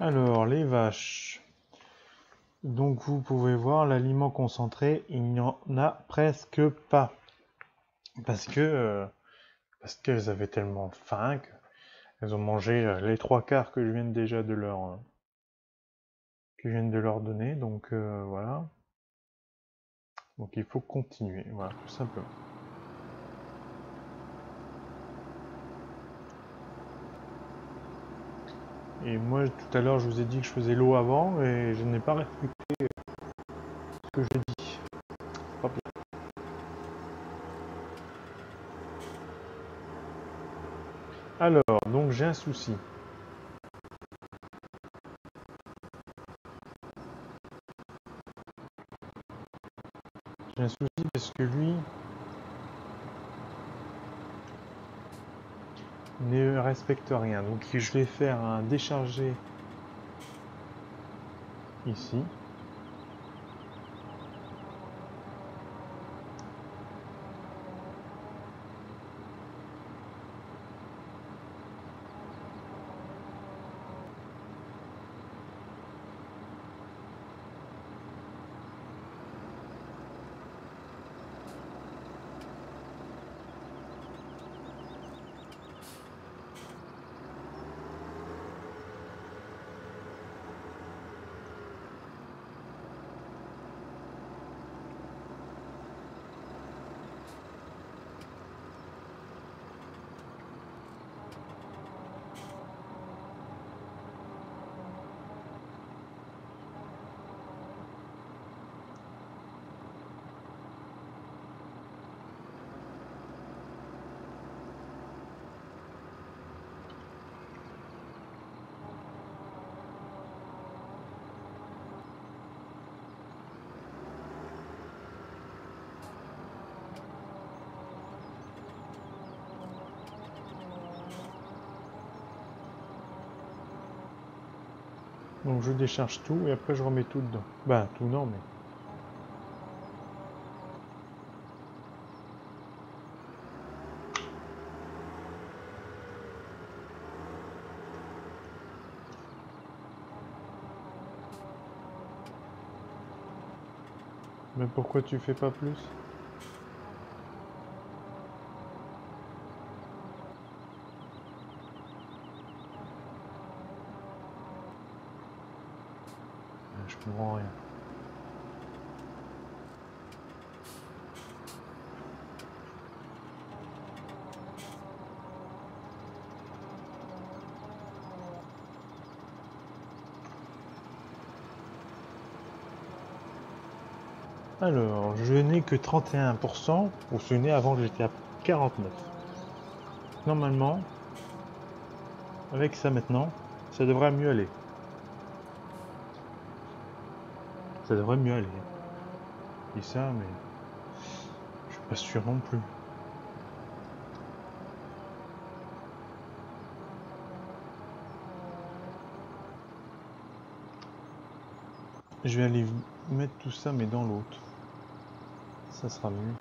Alors, les vaches. Donc, vous pouvez voir l'aliment concentré, il n'y en a presque pas. Parce qu'elles avaient tellement faim qu'elles ont mangé les 3/4 que je viens déjà de leur donner. Donc, voilà. Donc, il faut continuer. Voilà, tout simplement. Et moi, tout à l'heure, je vous ai dit que je faisais l'eau avant et je n'ai pas respecté ce que j'ai dit. Pas bien. Alors, donc j'ai un souci. J'ai un souci parce que lui ne respecte rien. Donc je vais faire un décharger ici. Donc je décharge tout et après je remets tout dedans. Bah tout non mais... Mais pourquoi tu fais pas plus? Je comprends rien. Alors, je n'ai que 31%. Vous vous souvenez, avant j'étais à 49. Normalement, avec ça maintenant, ça devrait mieux aller. Ça devrait mieux aller. Je dis ça, mais je suis pas sûr non plus. Je vais aller mettre tout ça, mais dans l'autre. Ça sera mieux.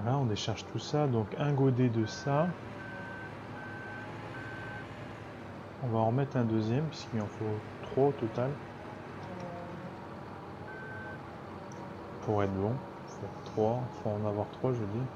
Voilà, on décharge tout ça. Donc un godet de ça. On va en remettre un deuxième, puisqu'il en faut 3 au total. Pour être bon. Il faut 3. Il faut en avoir 3, je dis.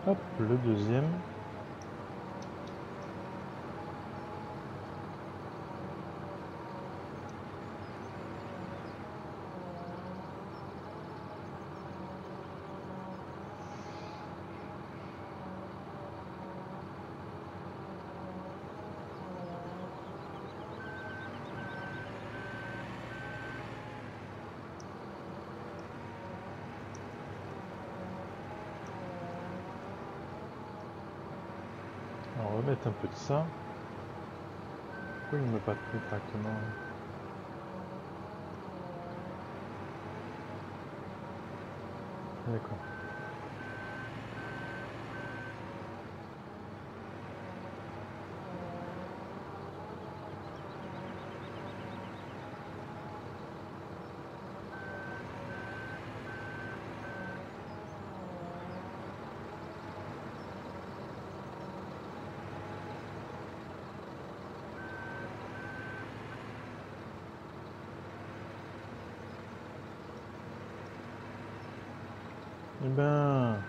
Hop, le deuxième. On va remettre un peu de ça. Pourquoi il ne me met pas tout directement? D'accord. Eh ben...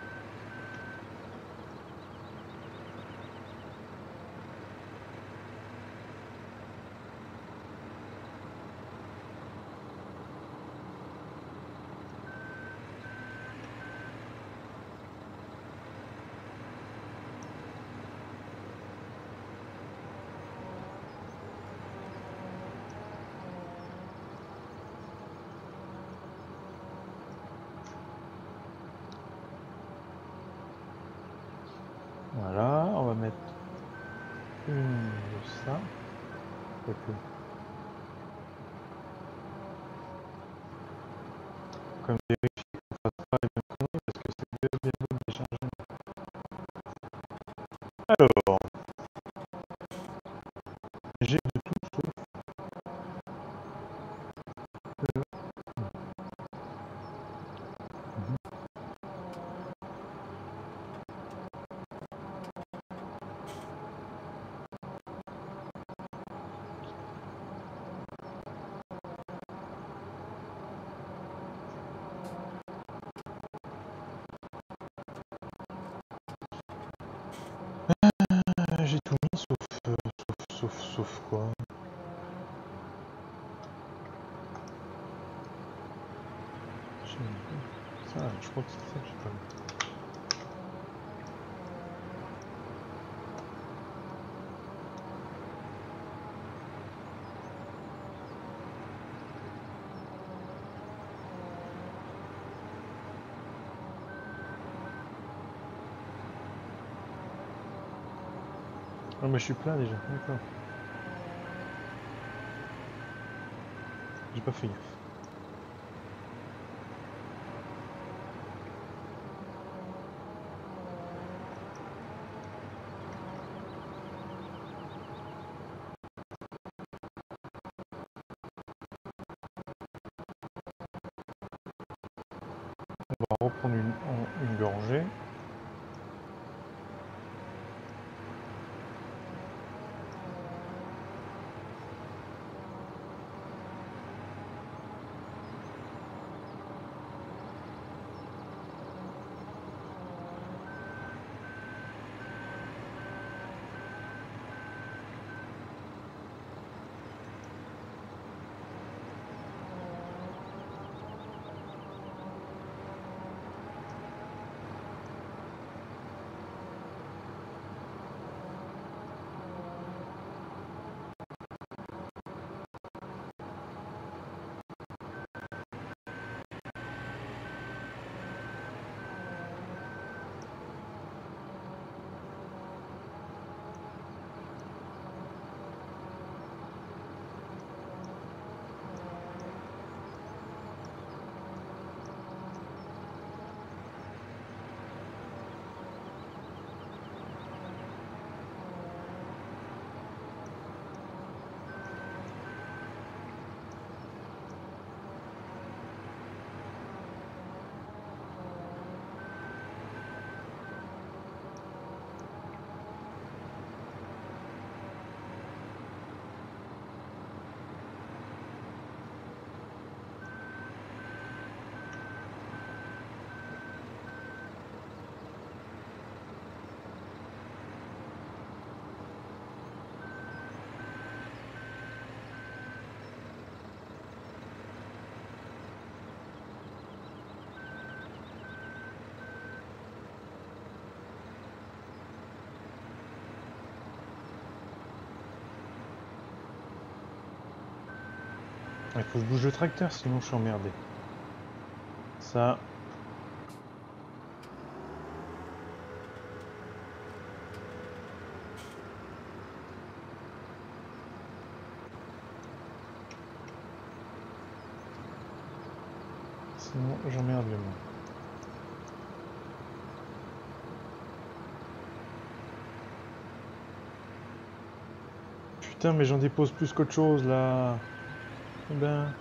Voilà, on va mettre une de ça. Quoique. Comme vérifier qu'on fasse pas les mêmes conneries parce que c'est bien beau de décharger. Alors, j'ai de tout sauf le... J'ai tout mis sauf quoi. Ça, je crois que c'est ça que j'ai pas mis. Oh mais je suis plein déjà, d'accord. J'ai pas fait gaffe. On va reprendre une gorgée. Il faut que je bouge le tracteur, sinon je suis emmerdé. Ça. Sinon j'emmerde le monde. Putain, mais j'en dépose plus qu'autre chose là. Eh ben.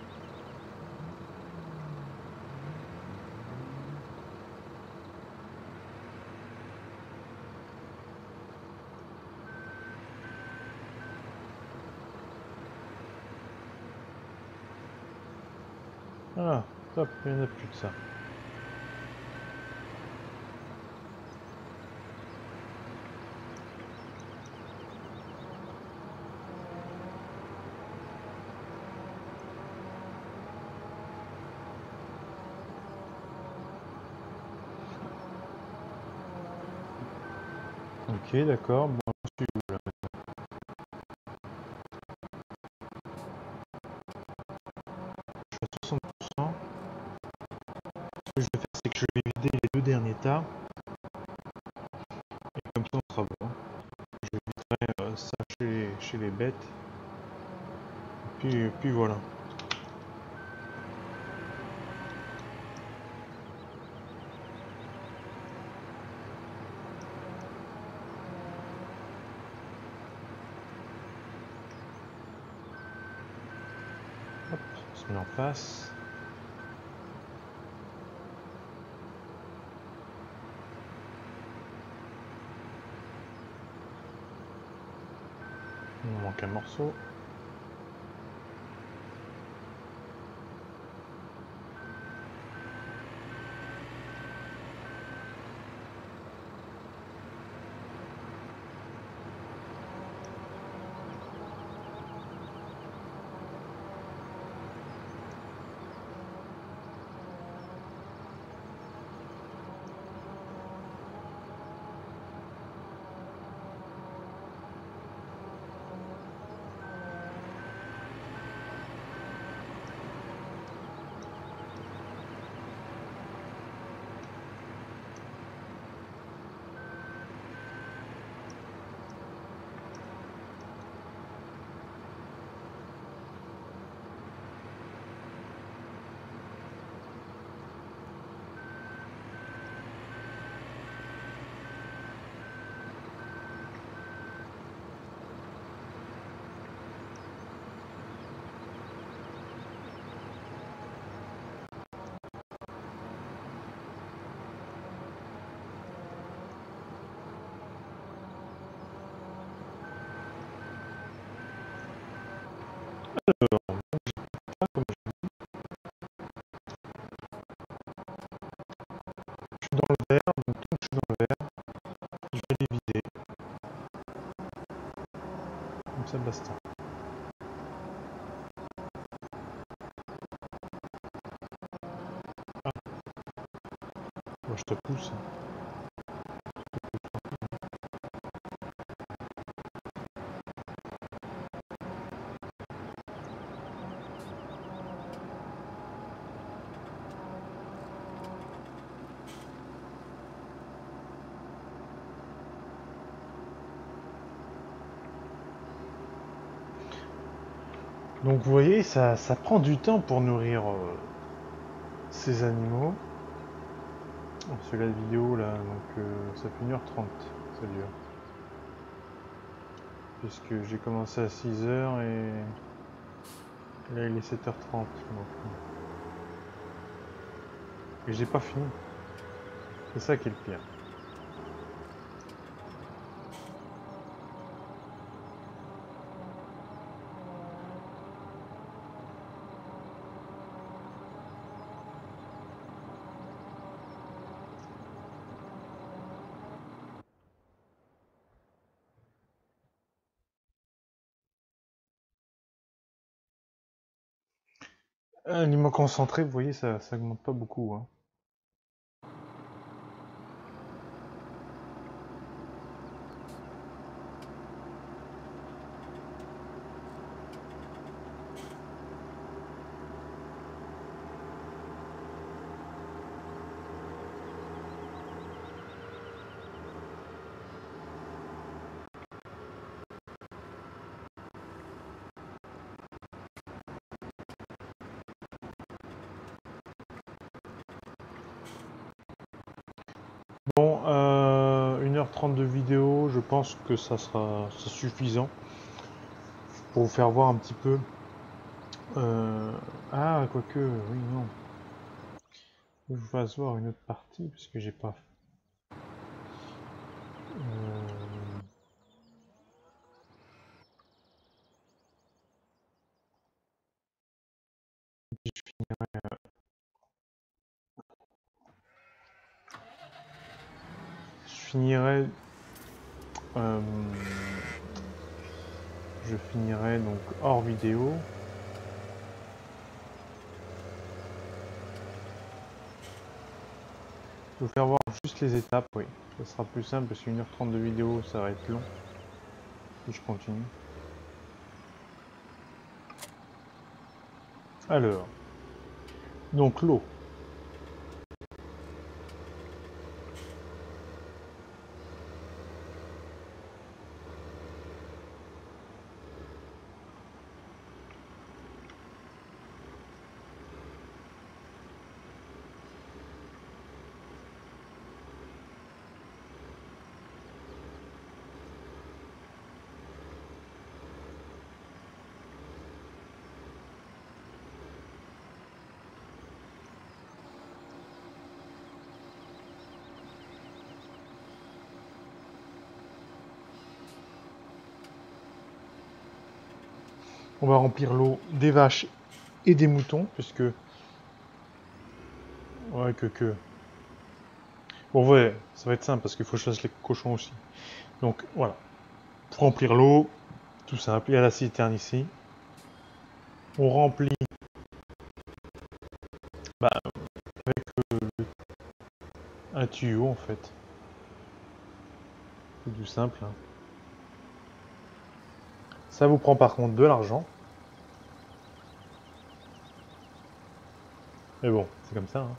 Voilà, top, il n'y en a plus de ça. Ok, d'accord. Bon, je suis où, là? Je suis à 60%. Ce que je vais faire, c'est que je vais vider les 2 derniers tas. Et comme ça, on sera bon. Je viderai ça chez les bêtes. Puis voilà. Hop, on se met en face. Il me manque un morceau. Ah, comme je suis dans le vert, donc tant que je suis dans le vert, je vais les vider. Comme ça, basta. Ah, moi je te pousse. Donc vous voyez, ça prend du temps pour nourrir ces animaux. C'est la vidéo là, donc ça fait 1h30, ça dure. Puisque j'ai commencé à 6h et là il est 7h30. Donc... Et j'ai pas fini. C'est ça qui est le pire. Aliment concentré, vous voyez, ça augmente pas beaucoup, hein. Bon, 1h30 de vidéo, je pense que ça sera suffisant. pour vous faire voir un petit peu. Ah, quoique, oui, non. Je vous fasse voir une autre partie, parce que j'ai pas. Euh, je finirai donc hors vidéo. Je vais vous faire voir juste les étapes, oui. Ça sera plus simple parce qu'une heure 30 de vidéo, ça va être long. Si je continue. Alors, donc l'eau. On va remplir l'eau des vaches et des moutons, puisque... Ouais, que... Bon, ouais, ça va être simple, parce qu'il faut que je fasse les cochons aussi. Donc, voilà. Pour remplir l'eau, tout simple, il y a la citerne ici. On remplit bah, avec un tuyau, en fait. C'est tout simple. Hein. Ça vous prend par contre de l'argent. Mais bon, c'est comme ça. Hein.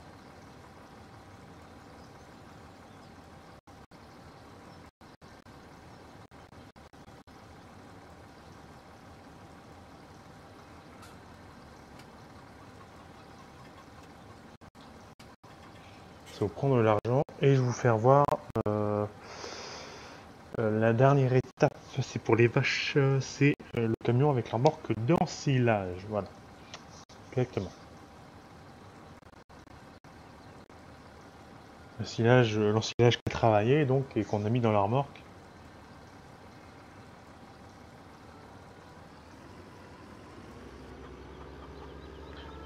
Ça vous prend de l'argent. Et je vais vous faire voir la dernière étape. C'est pour les vaches. C'est le camion avec la remorque d'ensilage. Voilà. Exactement. L'ensilage qui a travaillé donc et qu'on a mis dans la remorque.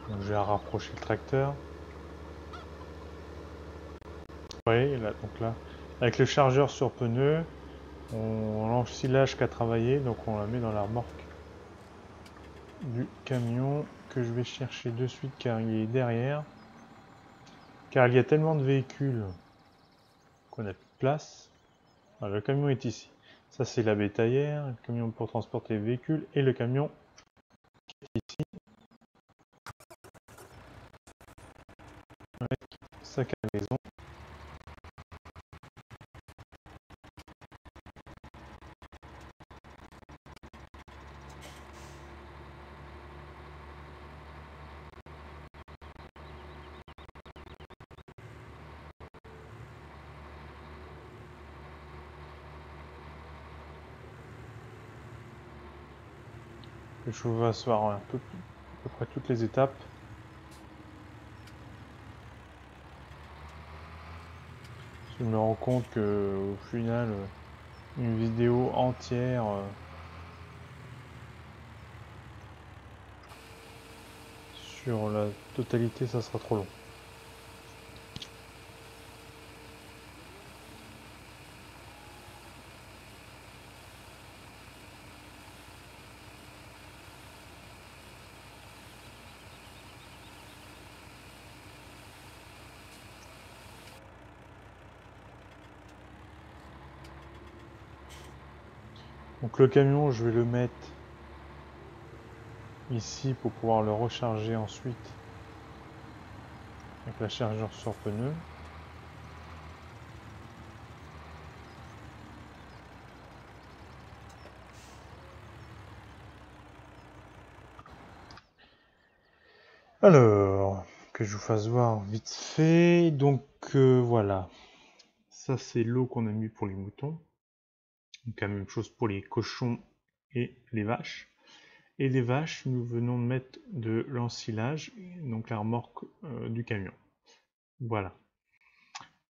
Donc, je vais rapprocher le tracteur. Oui, là, donc là, avec le chargeur sur pneu, l'ensilage qui a travaillé, donc on la met dans la remorque du camion que je vais chercher de suite car il est derrière. Car il y a tellement de véhicules qu'on n'a plus de place. Alors, le camion est ici. Ça c'est la bétaillère, le camion pour transporter les véhicules et le camion qui est ici. Avec sa cargaison. Je vous vais asseoir à peu près toutes les étapes. Je me rends compte que au final, une vidéo entière sur la totalité, ça sera trop long. Donc le camion, je vais le mettre ici pour pouvoir le recharger ensuite avec la chargeur sur pneu. Alors, que je vous fasse voir vite fait. Donc voilà, ça c'est l'eau qu'on a mis pour les moutons. Donc la même chose pour les cochons et les vaches. Et les vaches, nous venons de mettre de l'ensilage, donc la remorque du camion. Voilà.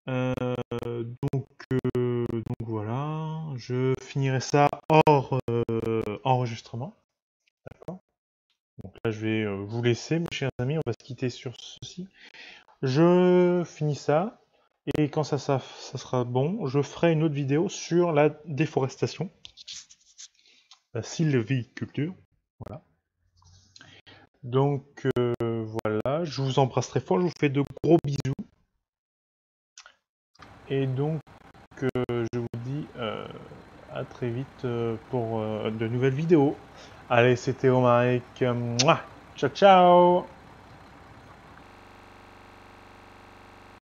Donc voilà, je finirai ça hors enregistrement. D'accord. Donc là, je vais vous laisser, mes chers amis, on va se quitter sur ceci. Je finis ça, et quand ça sera bon, je ferai une autre vidéo sur la déforestation, la sylviculture. Voilà. Donc voilà, je vous embrasse très fort, je vous fais de gros bisous. Et donc, je vous dis à très vite pour de nouvelles vidéos. Allez, c'était Omar. Ciao, ciao!